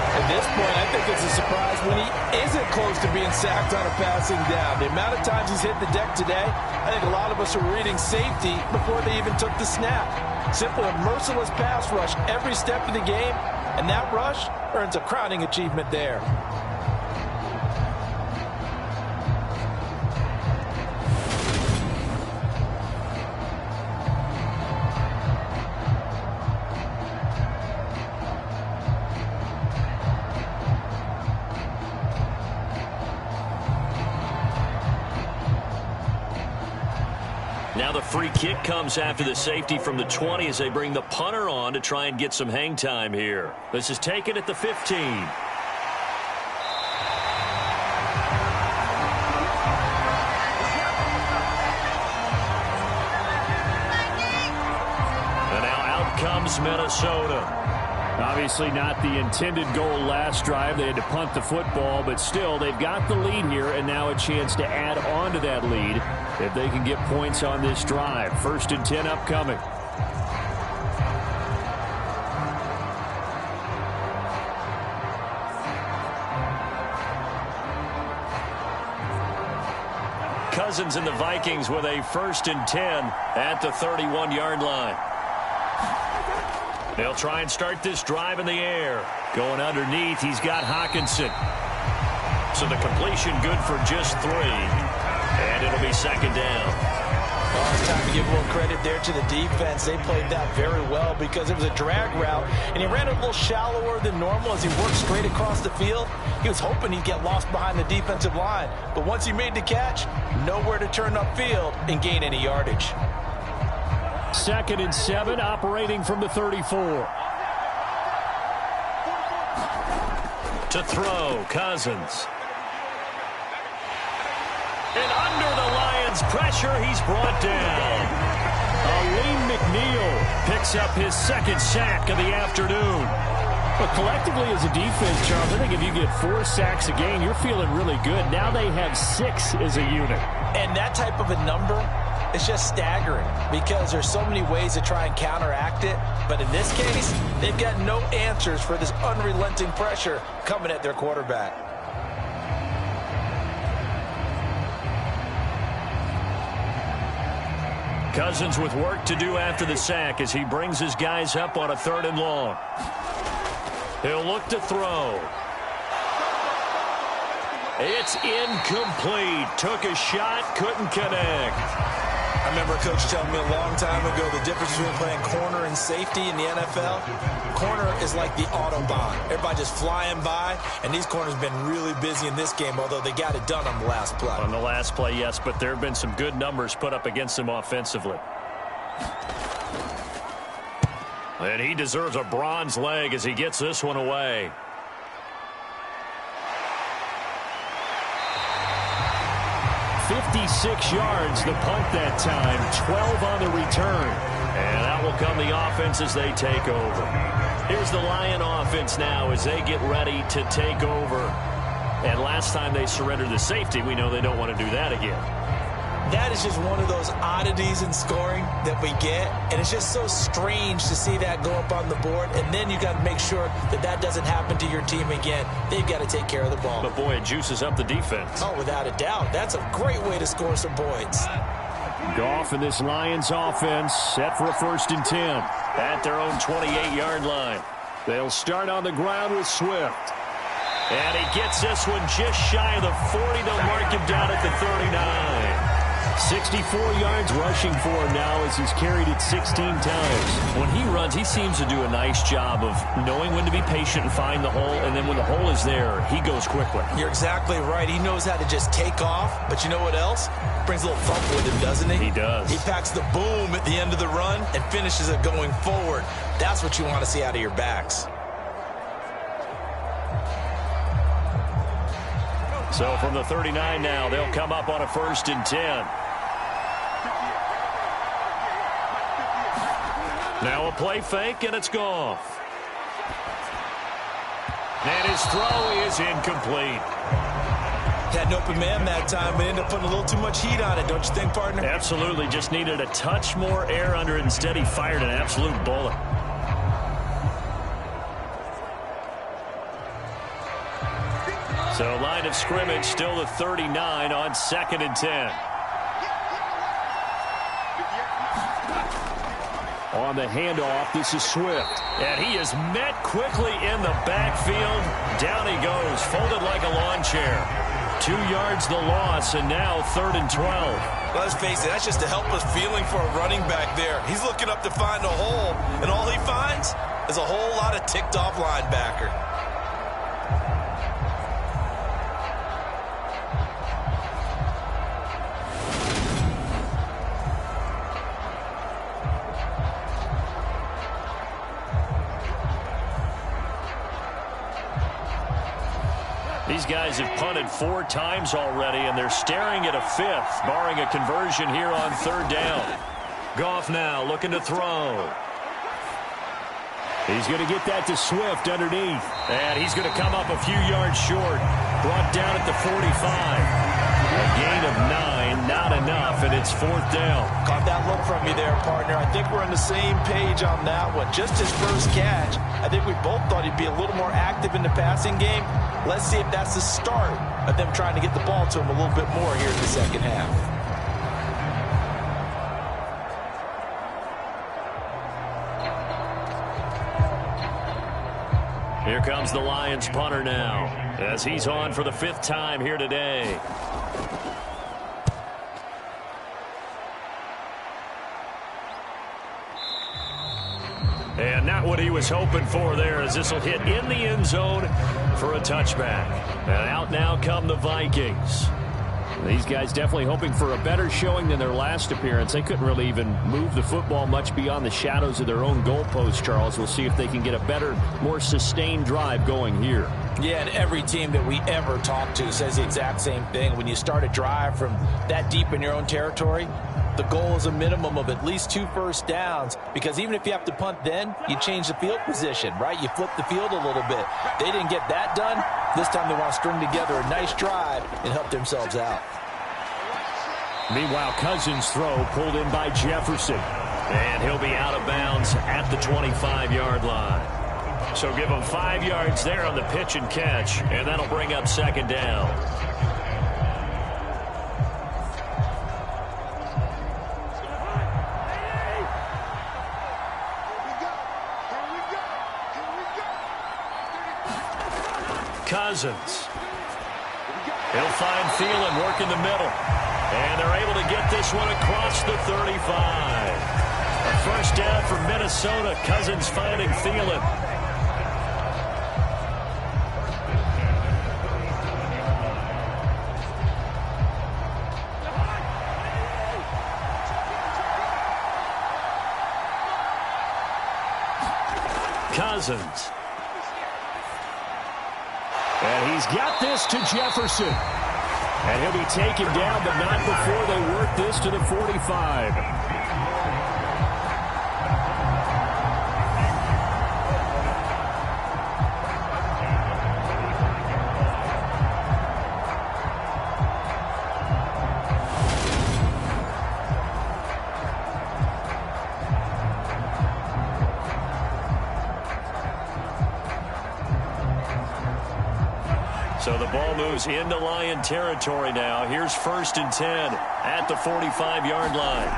At this point, I think it's a surprise when he isn't close to being sacked on a passing down. The amount of times he's hit the deck today, I think a lot of us are reading safety before they even took the snap. Simply a merciless pass rush every step of the game, and that rush earns a crowning achievement there. Now the free kick comes after the safety from the 20 as they bring the punter on to try and get some hang time here. This is taken at the 15. And now out comes Minnesota. Obviously not the intended goal last drive. They had to punt the football, but still they've got the lead here, and now a chance to add on to that lead if they can get points on this drive. 1st and 10 upcoming. Cousins and the Vikings with a 1st and 10 at the 31-yard line. They'll try and start this drive in the air. Going underneath, he's got Hawkinson. So the completion good for just 3. And it'll be 2nd down. Well, it's time to give a little credit there to the defense. They played that very well because it was a drag route, and he ran a little shallower than normal as he worked straight across the field. He was hoping he'd get lost behind the defensive line. But once he made the catch, nowhere to turn upfield and gain any yardage. 2nd and 7, operating from the 34. To throw, Cousins. And under the Lions' pressure, he's brought down. Aleem McNeil picks up his 2nd sack of the afternoon. But collectively as a defense, Charles, I think if you get 4 sacks a game, you're feeling really good. Now they have 6 as a unit. And that type of a number, it's just staggering because there's so many ways to try and counteract it. But in this case, they've got no answers for this unrelenting pressure coming at their quarterback. Cousins with work to do after the sack as he brings his guys up on a 3rd and long. He'll look to throw. It's incomplete. Took a shot, couldn't connect. I remember a coach telling me a long time ago the difference between playing corner and safety in the NFL. Corner is like the Autobahn. Everybody just flying by, and these corners have been really busy in this game, although they got it done on the last play. On the last play, yes, but there have been some good numbers put up against them offensively. And he deserves a bronze leg as he gets this one away. $56 yards the punt that time, 12 on the return. And out will come the offense as they take over. Here's the Lion offense now as they get ready to take over. And last time they surrendered the safety, we know they don't want to do that again. That is just one of those oddities in scoring that we get, and it's just so strange to see that go up on the board, and then you got to make sure that that doesn't happen to your team again. They've got to take care of the ball. But boy, it juices up the defense. Oh, without a doubt. That's a great way to score some points. Goff and this Lions offense set for a 1st and 10 at their own 28-yard line. They'll start on the ground with Swift. And he gets this one just shy of the 40. They'll mark him down at the 39. 64 yards rushing for him now as he's carried it 16 times. When he runs, he seems to do a nice job of knowing when to be patient and find the hole, and then when the hole is there, he goes quickly. You're exactly right. He knows how to just take off, but you know what else? Brings a little thump with him, doesn't he? He does. He packs the boom at the end of the run and finishes it going forward. That's what you want to see out of your backs. So from the 39 now, they'll come up on a 1st and 10. Now a play fake, and it's Goff. And his throw is incomplete. Had an open man that time, but ended up putting a little too much heat on it, don't you think, partner? Absolutely. Just needed a touch more air under it. Instead, he fired an absolute bullet. So line of scrimmage still the 39 on 2nd and 10. On the handoff, this is Swift. And he is met quickly in the backfield. Down he goes, folded like a lawn chair. 2 yards the loss, and now 3rd and 12. Well, let's face it, that's just a helpless feeling for a running back there. He's looking up to find a hole, and all he finds is a whole lot of ticked-off linebacker. These guys have punted 4 times already, and they're staring at a 5th, barring a conversion here on 3rd down. Goff now looking to throw. He's going to get that to Swift underneath, and he's going to come up a few yards short. Brought down at the 45. A gain of 9, not enough, and it's 4th down. Caught that look from you there, partner. I think we're on the same page on that one. Just his first catch. I think we both thought he'd be a little more active in the passing game. Let's see if that's the start of them trying to get the ball to him a little bit more here in the second half. Here comes the Lions punter now, as he's on for the 5th time here today. And not what he was hoping for there, as this will hit in the end zone for a touchback. And out now come the Vikings. These guys definitely hoping for a better showing than their last appearance. They couldn't really even move the football much beyond the shadows of their own goalpost, Charles. We'll see if they can get a better, more sustained drive going here. Yeah, and every team that we ever talk to says the exact same thing. When you start a drive from that deep in your own territory, the goal is a minimum of at least 2 first downs, because even if you have to punt then, you change the field position, right? You flip the field a little bit. They didn't get that done. This time they want to string together a nice drive and help themselves out. Meanwhile, Cousins' throw pulled in by Jefferson. And he'll be out of bounds at the 25-yard line. So give him 5 yards there on the pitch and catch, and that'll bring up 2nd down. Cousins. He'll find Thielen working the middle. And they're able to get this one across the 35. A first down for Minnesota. Cousins finding Thielen. Cousins. And he's got this to Jefferson. And he'll be taken down, but not before they work this to the 45. So the ball moves into Lion territory now. Here's 1st and 10 at the 45-yard line.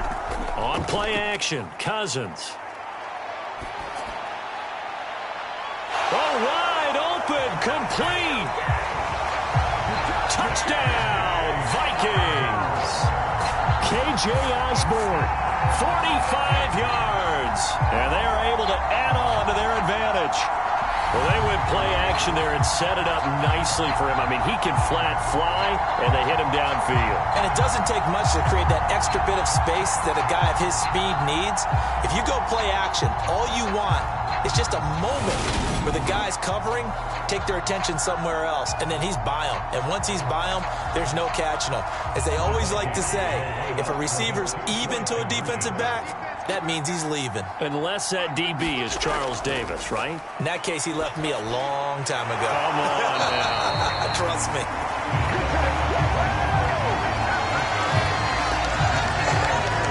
On play action, Cousins. Oh, wide open, complete. Touchdown, Vikings. KJ Osborne, 45 yards. And they are able to add on to their advantage. Well, they went play action there and set it up nicely for him. I mean, he can flat fly, and they hit him downfield. And it doesn't take much to create that extra bit of space that a guy of his speed needs. If you go play action, all you want is just a moment where the guys covering take their attention somewhere else, and then he's by him. And once he's by him, there's no catching him. As they always like to say, if a receiver's even to a defensive back, that means he's leaving. Unless that DB is Charles Davis, right? In that case, he left me a long time ago. Come on now. Trust me.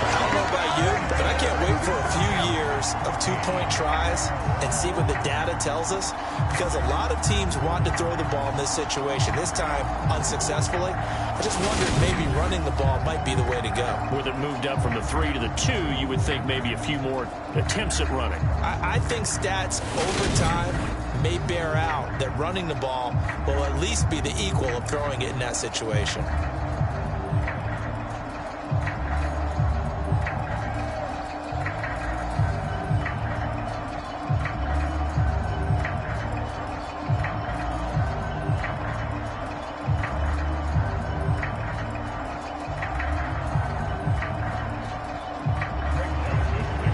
I don't know about you, but I can't wait for a few years of two-point tries and see what the data tells us, because a lot of teams want to throw the ball in this situation, this time unsuccessfully. I just wondered maybe running the ball might be the way to go. With it moved up from the 3 to the 2, you would think maybe a few more attempts at running. I think stats over time may bear out that running the ball will at least be the equal of throwing it in that situation.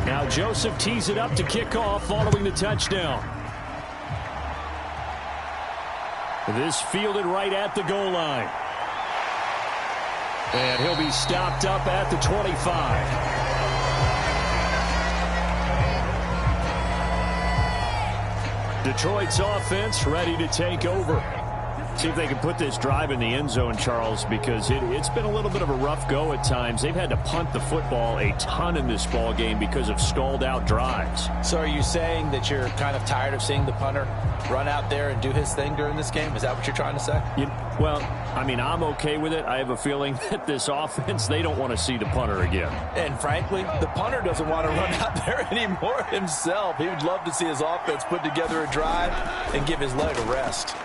Now Joseph tees it up to kick off following the touchdown. This fielded right at the goal line. And he'll be stopped up at the 25. Detroit's offense ready to take over. See if they can put this drive in the end zone, Charles, because it's been a little bit of a rough go at times. They've had to punt the football a ton in this ball game because of stalled out drives. So are you saying that you're kind of tired of seeing the punter run out there and do his thing during this game? Is that what you're trying to say? Well, I mean, I'm okay with it. I have a feeling that this offense, they don't want to see the punter again. And frankly, the punter doesn't want to run out there anymore himself. He would love to see his offense put together a drive and give his leg a rest.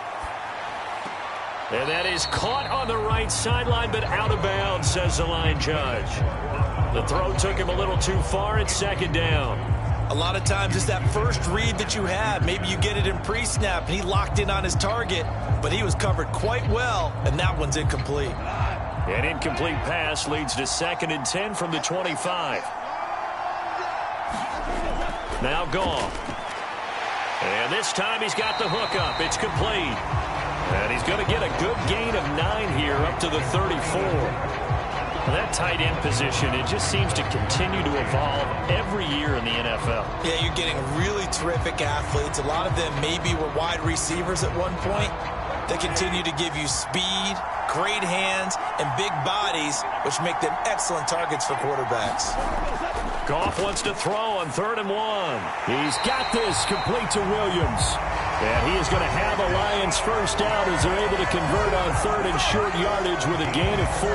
And that is caught on the right sideline, but out of bounds, says the line judge. The throw took him a little too far. It's second down. A lot of times it's that first read that you have. Maybe you get it in pre-snap, and he locked in on his target, but he was covered quite well, and that one's incomplete. An incomplete pass leads to 2nd and 10 from the 25. Now Goff. And this time he's got the hook up. It's complete. And he's going to get a good gain of 9 here up to the 34. Well, that tight end position, it just seems to continue to evolve every year in the NFL. Yeah, you're getting really terrific athletes. A lot of them maybe were wide receivers at one point. They continue to give you speed, great hands, and big bodies, which make them excellent targets for quarterbacks. Goff wants to throw on 3rd and 1. He's got this complete to Williams. And he is going to have a Lions first down as they're able to convert on 3rd and short yardage with a gain of 4.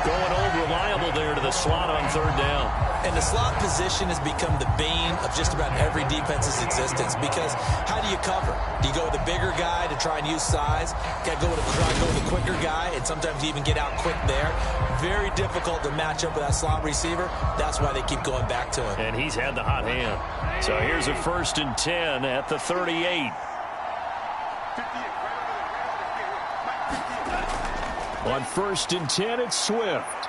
Going old reliable there to the slot on 3rd down. And the slot position has become the bane of just about every defense's existence, because how do you cover? Do you go with a bigger guy to try and use size? Got to go with a quicker guy, and sometimes you even get out quick there. Very difficult to match up with that slot receiver. That's why they keep going back to him. And he's had the hot hand. So here's a 1st and 10 at the 38. On 1st and 10, it's Swift.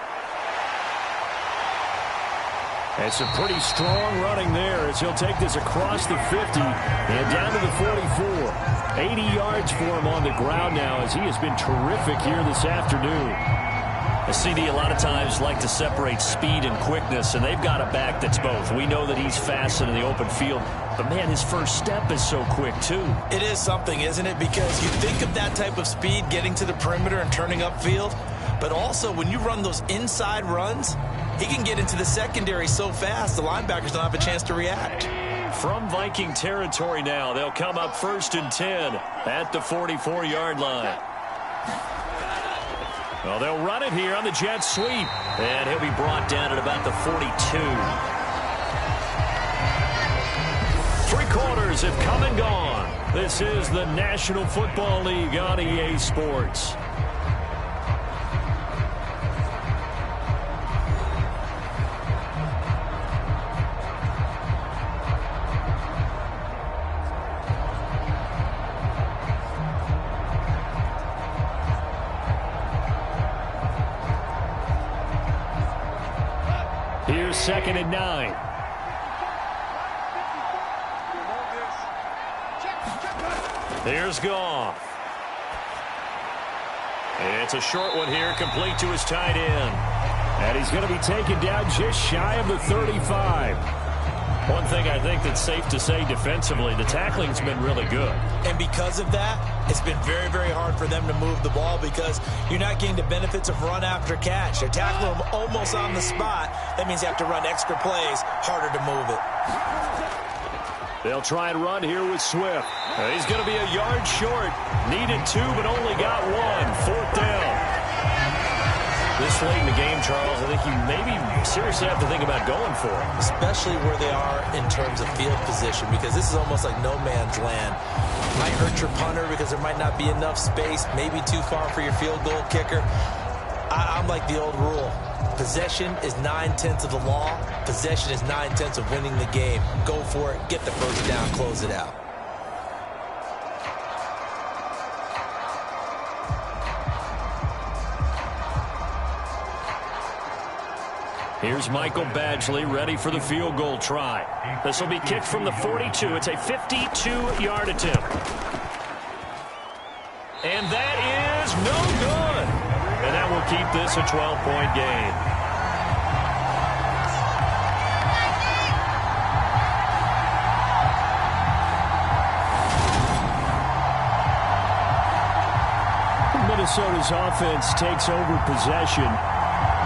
And some pretty strong running there as he'll take this across the 50 and down to the 44. 80 yards for him on the ground now as he has been terrific here this afternoon. A CD a lot of times like to separate speed and quickness, and they've got a back that's both. We know that he's fast in the open field, but man, his first step is so quick too. It is something, isn't it? Because you think of that type of speed getting to the perimeter and turning upfield, but also when you run those inside runs, he can get into the secondary so fast the linebackers don't have a chance to react. From Viking territory now, they'll come up 1st and 10 at the 44-yard line. Well, they'll run it here on the jet sweep. And he'll be brought down at about the 42. 3 quarters have come and gone. This is the National Football League on EA Sports. Here's 2nd and 9. There's Goff. It's a short one here, complete to his tight end. And he's going to be taken down just shy of the 35. One thing I think that's safe to say defensively, the tackling's been really good. And because of that, it's been very, very hard for them to move the ball because you're not getting the benefits of run after catch. They're tackling them almost on the spot. That means you have to run extra plays, harder to move it. They'll try and run here with Swift. He's going to be a yard short. Needed 2, but only got 1. 4th down. This late in the game, Charles, I think you maybe seriously have to think about going for it. Especially where they are in terms of field position, because this is almost like no man's land. Might hurt your punter because there might not be enough space, maybe too far for your field goal kicker. I'm like the old rule. Possession is 9/10 of the law. Possession is 9/10 of winning the game. Go for it, get the first down, close it out. Here's Michael Badgley ready for the field goal try. This will be kicked from the 42. It's a 52-yard attempt. And that is no good. And that will keep this a 12-point game. Minnesota's offense takes over possession.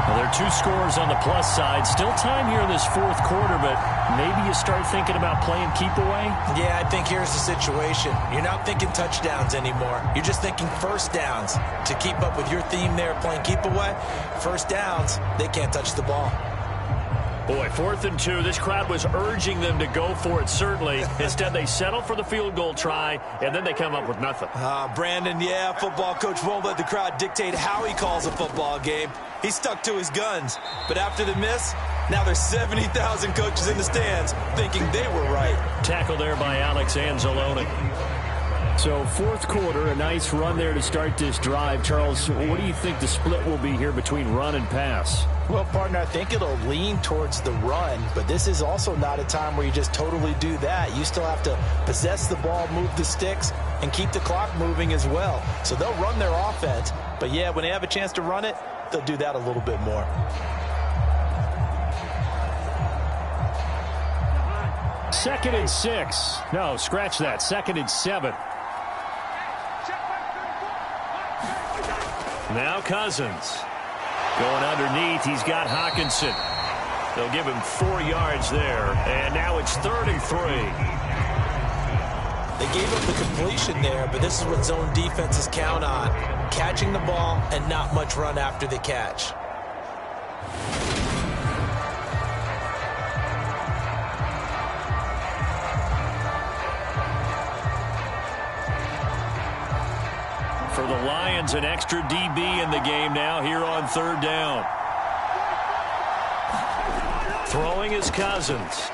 Well, there are 2 scores on the plus side. Still time here in this 4th quarter, but maybe you start thinking about playing keep away? Yeah, I think here's the situation. You're not thinking touchdowns anymore. You're just thinking first downs. To keep up with your theme there, playing keep away, first downs, they can't touch the ball. Boy, 4th and 2. This crowd was urging them to go for it, certainly. Instead, they settle for the field goal try, and then they come up with nothing. Brandon, yeah, football coach won't let the crowd dictate how he calls a football game. He stuck to his guns. But after the miss, now there's 70,000 coaches in the stands thinking they were right. Tackle there by Alex Anzalone. So 4th quarter, a nice run there to start this drive. Charles, what do you think the split will be here between run and pass? Well, partner, I think it'll lean towards the run, but this is also not a time where you just totally do that. You still have to possess the ball, move the sticks, and keep the clock moving as well. So they'll run their offense, but yeah, when they have a chance to run it, they'll do that a little bit more. Second and 6. No, scratch that. 2nd and 7. Now Cousins. Going underneath, he's got Hawkinson. They'll give him 4 yards there, and now it's 3rd and 3. They gave up the completion there, but this is what zone defenses count on. Catching the ball and not much run after the catch. For the Lions, an extra DB in the game now here on 3rd down. Throwing is Cousins.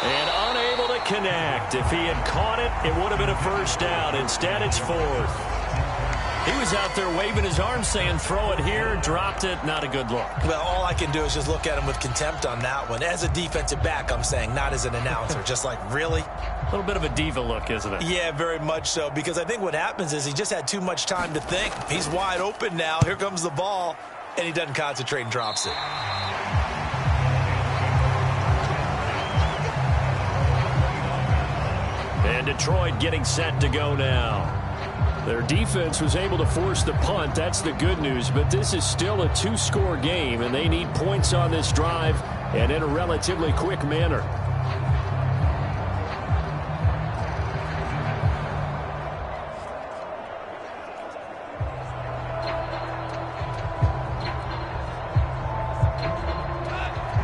And unable to connect. If he had caught it, it would have been a first down. Instead, it's 4th. He was out there waving his arms saying, throw it here, dropped it, not a good look. Well, all I can do is just look at him with contempt on that one. As a defensive back, I'm saying, not as an announcer. Just like, really? A little bit of a diva look, isn't it? Yeah, very much so, because I think what happens is he just had too much time to think. He's wide open now. Here comes the ball, and he doesn't concentrate and drops it. And Detroit getting set to go now. Their defense was able to force the punt. That's the good news. But this is still a 2-score game, and they need points on this drive and in a relatively quick manner.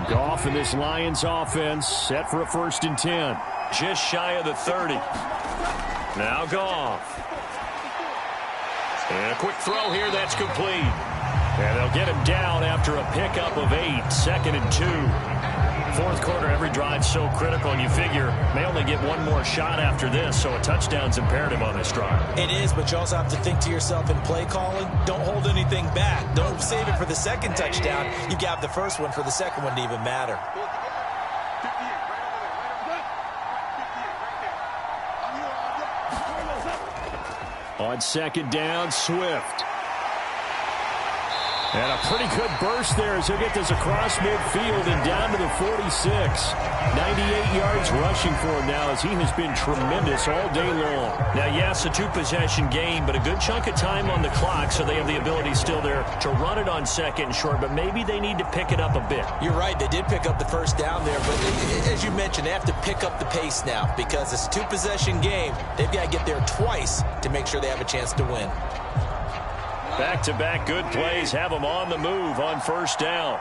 Goff and this Lions offense set for a 1st and 10. Just shy of the 30. Now Goff. And a quick throw here, that's complete. And they'll get him down after a pickup of 8, 2nd and 2. 4th quarter, every drive so critical, and you figure they only get one more shot after this, so a touchdown's imperative on this drive. It is, but you also have to think to yourself in play calling, don't hold anything back. Don't save it for the 2nd touchdown. You got the 1st one for the 2nd one to even matter. On second down, Swift. And a pretty good burst there as he'll get this across midfield and down to the 46. 98 yards rushing for him now as he has been tremendous all day long. Now, yes, a two-possession game, but a good chunk of time on the clock, so they have the ability still there to run it on second and short, but maybe they need to pick it up a bit. You're right. They did pick up the first down there, but as you mentioned, they have to pick up the pace now because it's a two-possession game. They've got to get there twice to make sure they have a chance to win. Back-to-back good plays have them on the move on first down.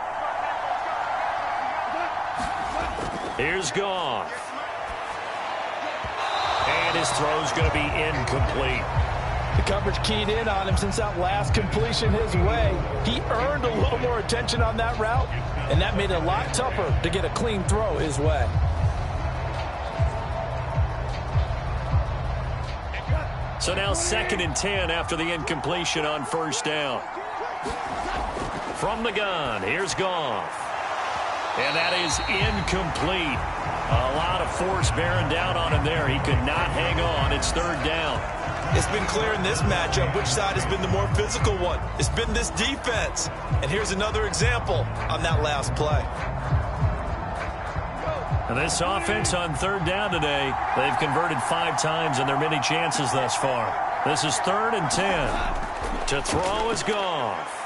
Here's Goff. And his throw's going to be incomplete. The coverage keyed in on him since that last completion his way. He earned a little more attention on that route, and that made it a lot tougher to get a clean throw his way. So now 2nd and 10 after the incompletion on first down. From the gun, here's Goff. And that is incomplete. A lot of force bearing down on him there. He could not hang on. It's 3rd down. It's been clear in this matchup which side has been the more physical one. It's been this defense. And here's another example on that last play. And this offense on 3rd down today, they've converted 5 times in their many chances thus far. This is 3rd and 10. To throw is Goff.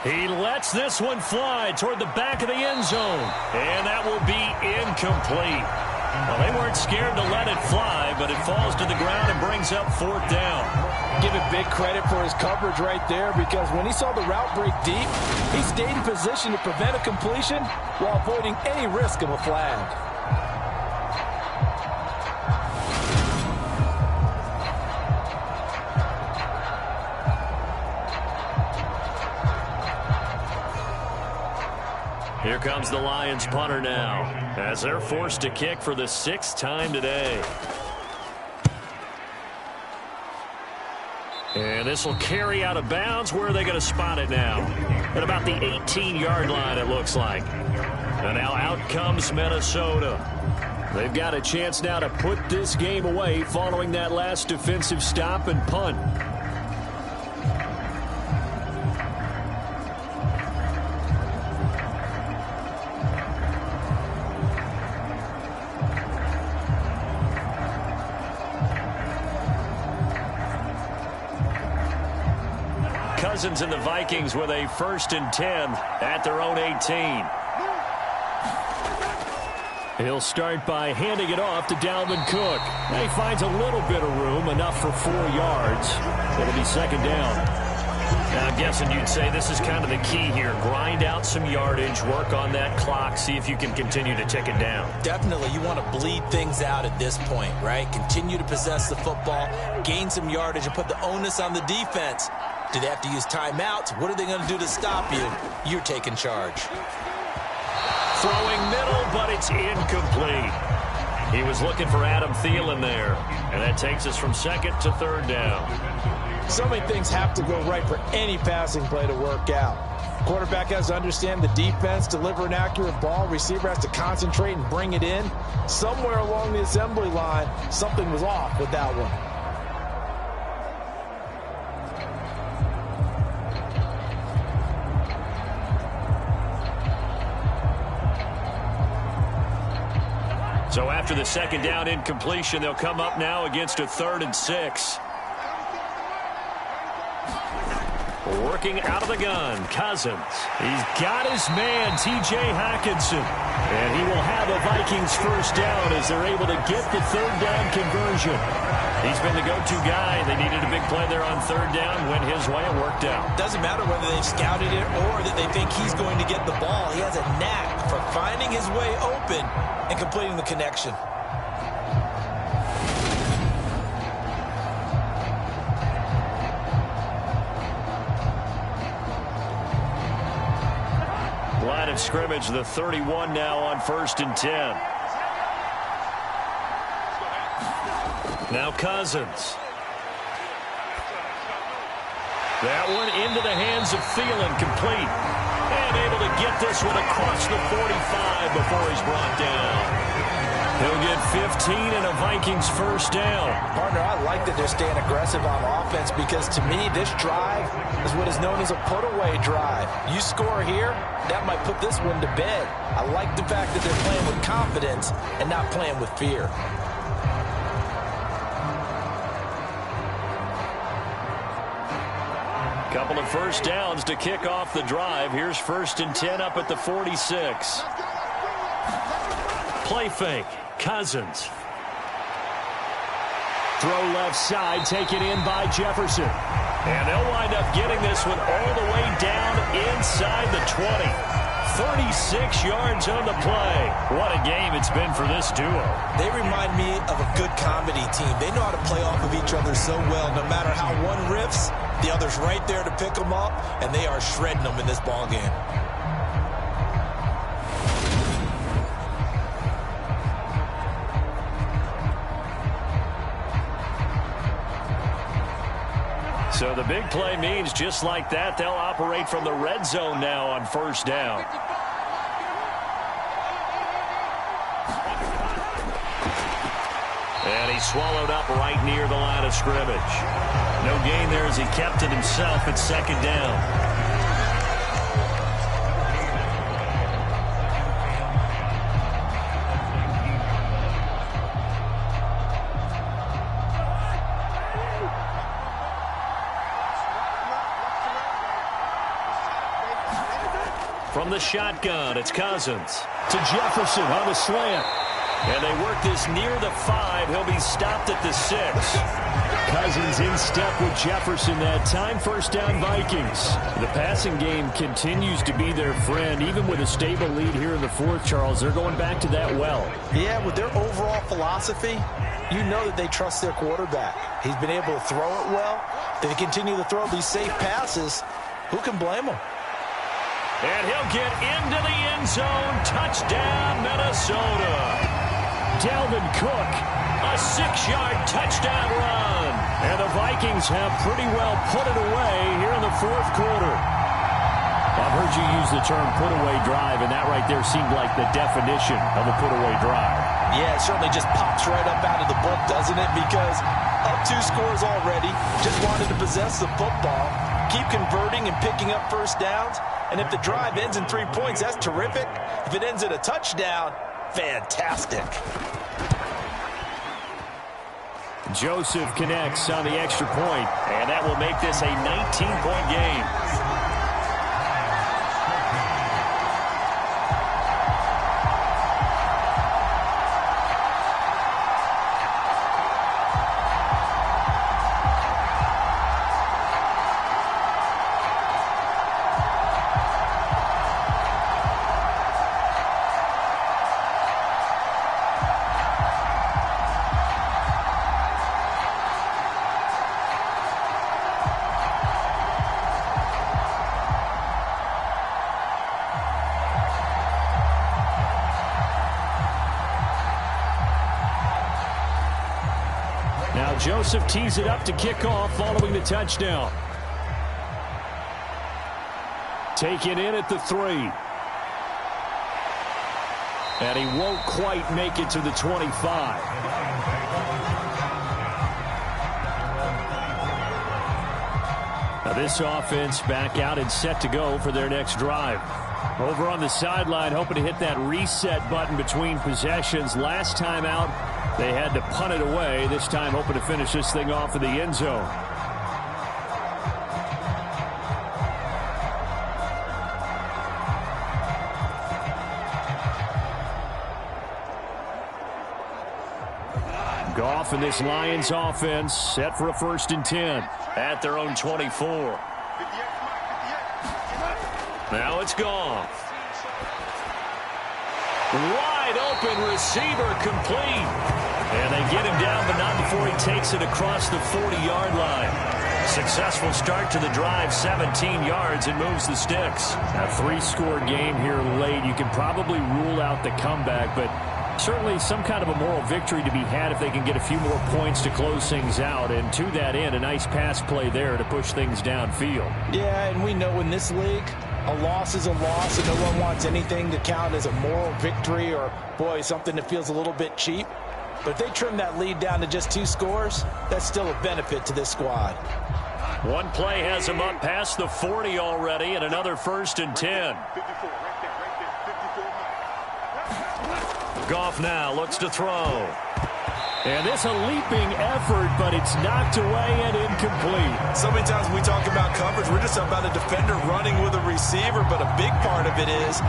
He lets this one fly toward the back of the end zone. And that will be incomplete. Well, they weren't scared to let it fly, but it falls to the ground and brings up 4th down. Give it big credit for his coverage right there because when he saw the route break deep, he stayed in position to prevent a completion while avoiding any risk of a flag. Here comes the Lions punter now as they're forced to kick for the 6th time today. And this will carry out of bounds. Where are they going to spot it now? At about the 18-yard line, it looks like. And now out comes Minnesota. They've got a chance now to put this game away following that last defensive stop and punt. Cousins and the Vikings with a 1st and 10 at their own 18. He'll start by handing it off to Dalvin Cook. Now he finds a little bit of room, enough for 4 yards. It'll be 2nd down. Now I'm guessing you'd say this is kind of the key here. Grind out some yardage, work on that clock, see if you can continue to tick it down. Definitely, you want to bleed things out at this point, right? Continue to possess the football, gain some yardage, and put the onus on the defense. Do they have to use timeouts? What are they going to do to stop you? You're taking charge. Throwing middle, but it's incomplete. He was looking for Adam Thielen there, and that takes us from 2nd to 3rd down. So many things have to go right for any passing play to work out. Quarterback has to understand the defense, deliver an accurate ball. Receiver has to concentrate and bring it in. Somewhere along the assembly line, something was off with that one. So after the 2nd down incompletion, they'll come up now against a 3rd and 6. Working out of the gun, Cousins. He's got his man, T.J. Hockenson. And he will have a Vikings 1st down as they're able to get the 3rd down conversion. He's been the go-to guy. They needed a big play there on 3rd down. Went his way and worked out. Doesn't matter whether they've scouted it or that they think he's going to get the ball. He has a knack for finding his way open and completing the connection. Line of scrimmage, the 31 now on 1st and 10. Now Cousins. That one into the hands of Thielen, complete. And able to get this one across the 45 before he's brought down. He'll get 15 and a Vikings first down. Partner, I like that they're staying aggressive on offense because to me, this drive is what is known as a put-away drive. You score here, that might put this one to bed. I like the fact that they're playing with confidence and not playing with fear. Couple of first downs to kick off the drive. Here's 1st and 10 up at the 46. Play fake. Cousins. Throw left side, taken in by Jefferson. And they'll wind up getting this one all the way down inside the 20. 36 yards on the play. What a game it's been for this duo. They remind me of a good comedy team. They know how to play off of each other so well. No matter how one riffs, the other's right there to pick them up, and they are shredding them in this ball game. So the big play means just like that, they'll operate from the red zone now on first down. And he swallowed up right near the line of scrimmage. No gain there as he kept it himself at 2nd down. From the shotgun, it's Cousins to Jefferson on the slant. And they work this near the 5. He'll be stopped at the 6. Cousins in step with Jefferson that time. First down, Vikings. The passing game continues to be their friend. Even with a stable lead here in the 4th, Charles, they're going back to that well. Yeah, with their overall philosophy, you know that they trust their quarterback. He's been able to throw it well. They continue to throw these safe passes. Who can blame them? And he'll get into the end zone. Touchdown, Minnesota. Dalvin Cook, a 6-yard touchdown run. And the Vikings have pretty well put it away here in the 4th quarter. I've heard you use the term put-away drive, and that right there seemed like the definition of a put-away drive. Yeah, it certainly just pops right up out of the book, doesn't it? Because up 2 scores already, just wanted to possess the football, keep converting and picking up first downs. And if the drive ends in 3 points, that's terrific. If it ends in a touchdown, fantastic. Joseph connects on the extra point, and that will make this a 19-point game. Joseph tees it up to kick off following the touchdown. Taken in at the 3. And he won't quite make it to the 25. Now this offense back out and set to go for their next drive. Over on the sideline, hoping to hit that reset button between possessions. Last time out, they had to punt it away. This time hoping to finish this thing off in the end zone. Goff and this Lions offense set for a 1st and 10 at their own 24. Now it's Goff. Wide open receiver complete. And they get him down, but not before he takes it across the 40-yard line. Successful start to the drive, 17 yards, and moves the sticks. A 3-score game here late. You can probably rule out the comeback, but certainly some kind of a moral victory to be had if they can get a few more points to close things out. And to that end, a nice pass play there to push things downfield. Yeah, and we know in this league, A loss is a loss, and no one wants anything to count as a moral victory or, boy, something that feels a little bit cheap. But if they trim that lead down to just 2 scores, that's still a benefit to this squad. One play has him up past the 40 already, and another 1st and 10. Goff now looks to throw. And this a leaping effort, but it's knocked away and incomplete. So many times when we talk about coverage, we're just about a defender running with a receiver, but a big part of it is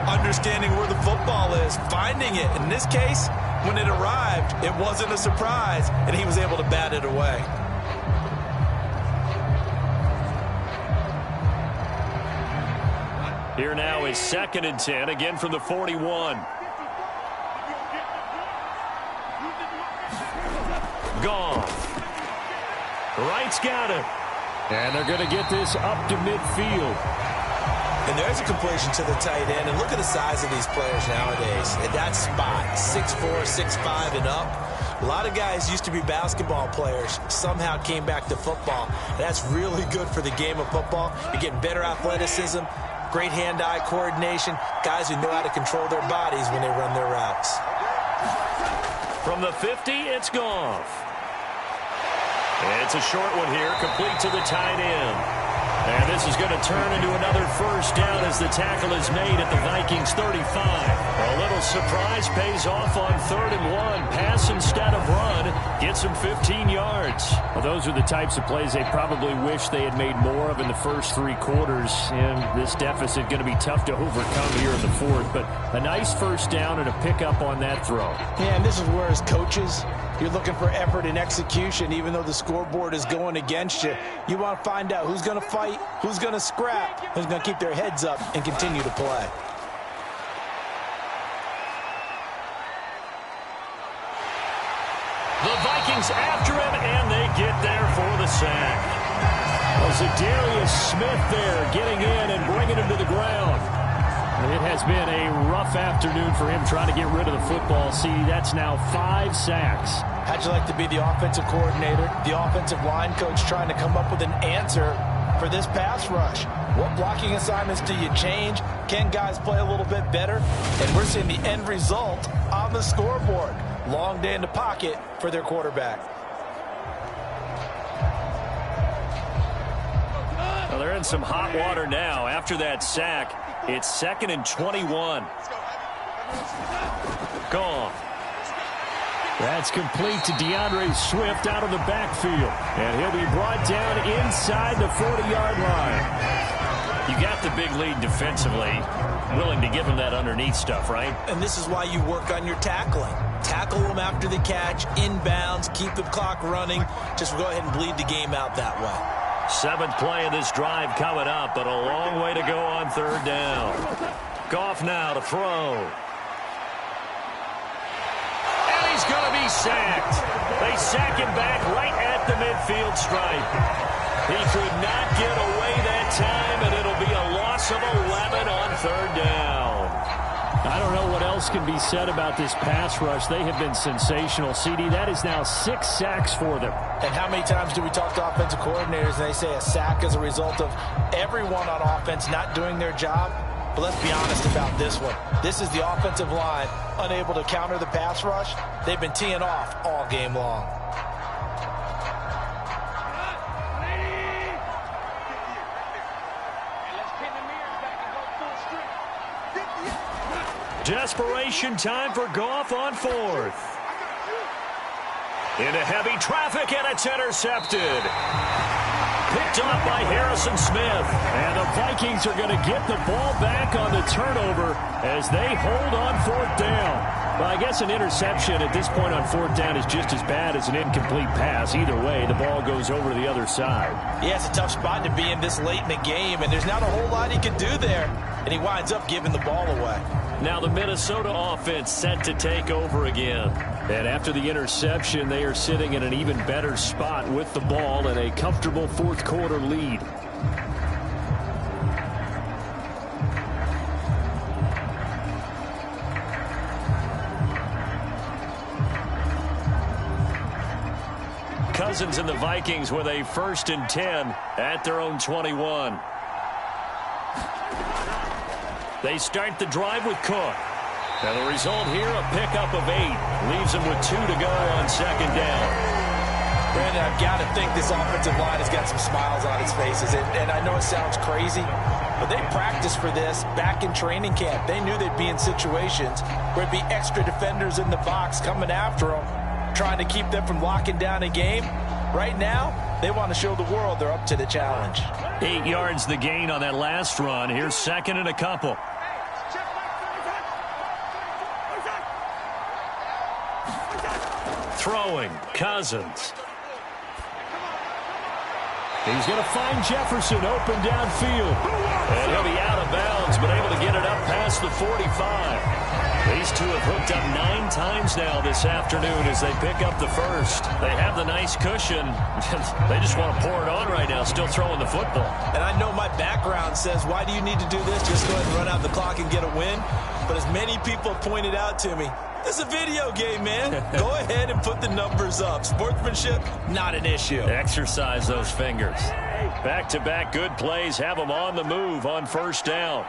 understanding where the football is, finding it. In this case, when it arrived, it wasn't a surprise, and he was able to bat it away. Here now is 2nd and 10, again from the 41. Goff. Wright's got it. And they're going to get this up to midfield. And there's a completion to the tight end. And look at the size of these players nowadays. At that spot, 6'4", 6'5", and up. A lot of guys used to be basketball players, somehow came back to football. That's really good for the game of football. You're getting better athleticism, great hand-eye coordination, guys who know how to control their bodies when they run their routes. From the 50, it's Goff. It's a short one here, complete to the tight end. And this is going to turn into another 1st down as the tackle is made at the Vikings 35. A little surprise pays off on 3rd and 1. Pass instead of run. Gets him 15 yards. Well, those are the types of plays they probably wish they had made more of in the first 3 quarters. And this deficit going to be tough to overcome here in the 4th. But a nice 1st down and a pickup on that throw. Yeah, and this is where as coaches, you're looking for effort and execution. Even though the scoreboard is going against you, you want to find out who's going to fight, who's going to scrap, who's going to keep their heads up and continue to play. The Vikings after him, and they get there for the sack. Zadarius Smith there getting in and bringing him to the ground. It has been a rough afternoon for him trying to get rid of the football. See, that's now 5 sacks. How'd you like to be the offensive coordinator, the offensive line coach trying to come up with an answer for this pass rush? What blocking assignments do you change? Can guys play a little bit better? And we're seeing the end result on the scoreboard. Long day in the pocket for their quarterback. Well, they're in some hot water now. After that sack, it's 2nd and 21. Goff. That's complete to DeAndre Swift out of the backfield. And he'll be brought down inside the 40-yard line. You got the big lead defensively. Willing to give him that underneath stuff, right? And this is why you work on your tackling. Tackle them after the catch, inbounds, keep the clock running. Just go ahead and bleed the game out that way. 7th play of this drive coming up, but a long way to go on 3rd down. Goff now to throw. And he's going to be sacked. They sack him back right at the midfield stripe. He could not get away that time, and it'll be a loss of 11 on 3rd down. I don't know what else can be said about this pass rush. They have been sensational. CD, that is now 6 sacks for them. And how many times do we talk to offensive coordinators and they say a sack is a result of everyone on offense not doing their job? But let's be honest about this one. This is the offensive line unable to counter the pass rush. They've been teeing off all game long. Desperation time for Goff on 4th. Into heavy traffic, and it's intercepted. Picked up by Harrison Smith. And the Vikings are going to get the ball back on the turnover as they hold on 4th down. Well, I guess an interception at this point on 4th down is just as bad as an incomplete pass. Either way, the ball goes over to the other side. Yeah, it's a tough spot to be in this late in the game, and there's not a whole lot he can do there. And he winds up giving the ball away. Now the Minnesota offense set to take over again. And after the interception, they are sitting in an even better spot with the ball and a comfortable 4th quarter lead. Cousins and the Vikings with a 1st and 10 at their own 21. They start the drive with Cook. And the result here, a pickup of 8. Leaves him with 2 to go on second down. Brandon, I've got to think this offensive line has got some smiles on its faces. And I know it sounds crazy, but they practiced for this back in training camp. They knew they'd be in situations where there'd be extra defenders in the box coming after them, trying to keep them from locking down a game. Right now, they want to show the world they're up to the challenge. 8 yards the gain on that last run. Here's second and a couple. Throwing, Cousins. He's going to find Jefferson open downfield. And he'll be out of bounds, but able to get it up past the 45. These two have hooked up 9 times now this afternoon as they pick up the first. They have the nice cushion. They just want to pour it on right now, still throwing the football. And I know my background says, why do you need to do this? Just go ahead and run out the clock and get a win. But as many people pointed out to me, it's a video game, man. Go ahead and put the numbers up. Sportsmanship, not an issue. Exercise those fingers. Back-to-back good plays have them on the move on first down.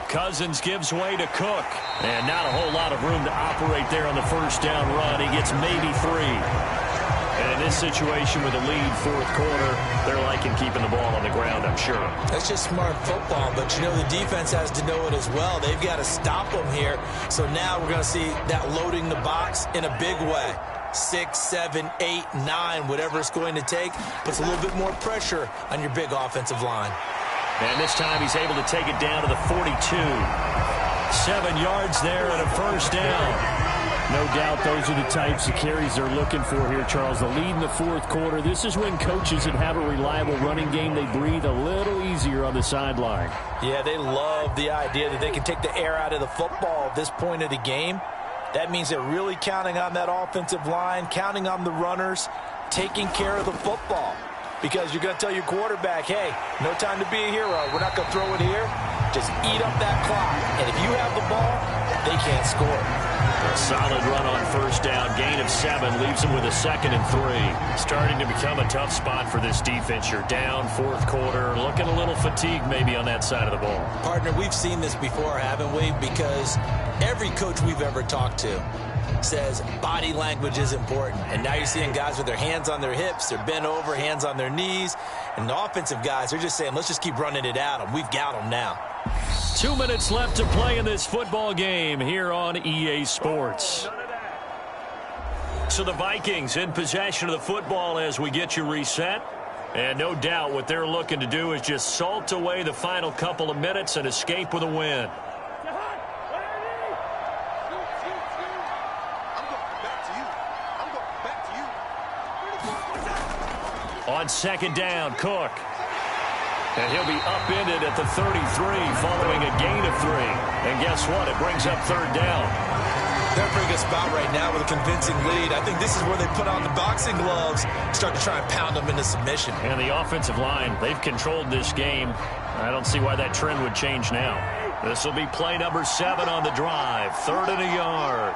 Cousins gives way to Cook. And not a whole lot of room to operate there on the first down run. He gets maybe 3. And in this situation with a lead fourth quarter, they're liking keeping the ball on the ground, I'm sure. That's just smart football, but you know the defense has to know it as well. They've got to stop them here. So now we're going to see that loading the box in a big way. 6, 7, 8, 9, whatever it's going to take, puts a little bit more pressure on your big offensive line. And this time he's able to take it down to the 42. 7 yards there and a first down. No doubt those are the types of carries they're looking for here, Charles. The lead in the fourth quarter. This is when coaches that have a reliable running game, they breathe a little easier on the sideline. Yeah, they love the idea that they can take the air out of the football at this point of the game. That means they're really counting on that offensive line, counting on the runners, taking care of the football. Because you're going to tell your quarterback, hey, no time to be a hero. We're not going to throw it here. Just eat up that clock. And if you have the ball, they can't score. A solid run on first down. Gain of 7 leaves them with a 2nd and 3. Starting to become a tough spot for this defense. You're down fourth quarter. Looking a little fatigued maybe on that side of the ball. Partner, we've seen this before, haven't we? Because every coach we've ever talked to says body language is important. And now you're seeing guys with their hands on their hips, they're bent over, hands on their knees. And the offensive guys, they're just saying, let's just keep running it at them. We've got them now. 2 minutes left to play in this football game here on EA Sports. So the Vikings in possession of the football as we get you reset. And no doubt what they're looking to do is just salt away the final couple of minutes and escape with a win. On second down, Cook. And he'll be upended at the 33 following a gain of 3. And guess what? It brings up third down. They're in a pretty good spot right now with a convincing lead. I think this is where they put on the boxing gloves, start to try and pound them into submission. And the offensive line, they've controlled this game. I don't see why that trend would change now. This will be play number 7 on the drive. 3rd and a yard.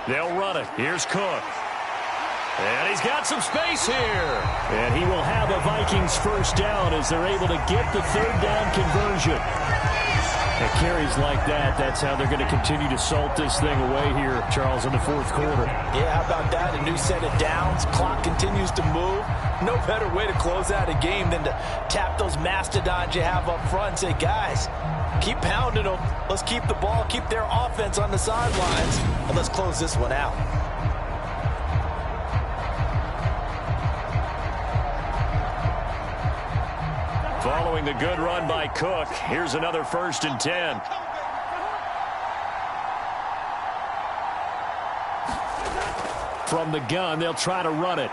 They'll run it. Here's Cook. And he's got some space here. And he will have a Vikings first down as they're able to get the third down conversion. And carries like that, that's how they're going to continue to salt this thing away here, Charles, in the fourth quarter. Yeah, how about that? A new set of downs. Clock continues to move. No better way to close out a game than to tap those mastodons you have up front and say, guys, keep pounding them. Let's keep the ball, keep their offense on the sidelines, and let's close this one out. Following the good run by Cook, here's another 1st and 10. From the gun, they'll try to run it.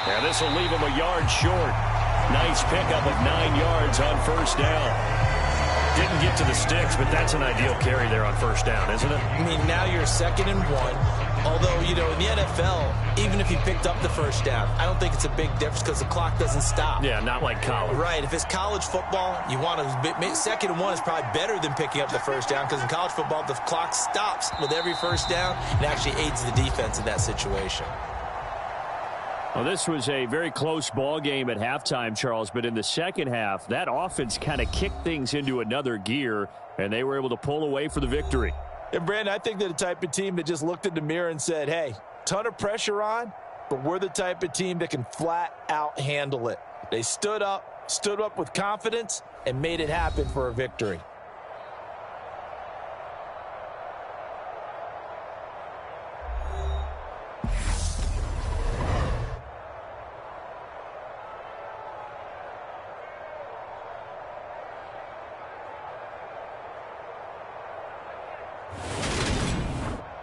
And this will leave them a yard short. Nice pickup of 9 yards on first down. Didn't get to the sticks, but that's an ideal carry there on first down, isn't it? I mean, now you're 2nd and 1. Although, you know, in the NFL, even if he picked up the first down, I don't think it's a big difference because the clock doesn't stop. Yeah, not like college. Right. If it's college football, you want to second and one is probably better than picking up the first down because in college football, the clock stops with every first down and actually aids the defense in that situation. Well, this was a very close ball game at halftime, Charles, but in the second half, that offense kind of kicked things into another gear, and they were able to pull away for the victory. And, Brandon, I think they're the type of team that just looked in the mirror and said, hey, ton of pressure on, but we're the type of team that can flat out handle it. They stood up with confidence, and made it happen for a victory.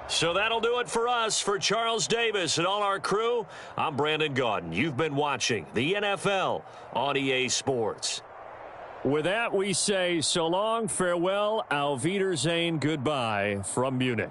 So that'll do it for us. For Charles Davis and all our crew, I'm Brandon Gaudin. You've been watching the NFL on EA Sports. With that, we say so long, farewell, auf Wiedersehen, goodbye from Munich.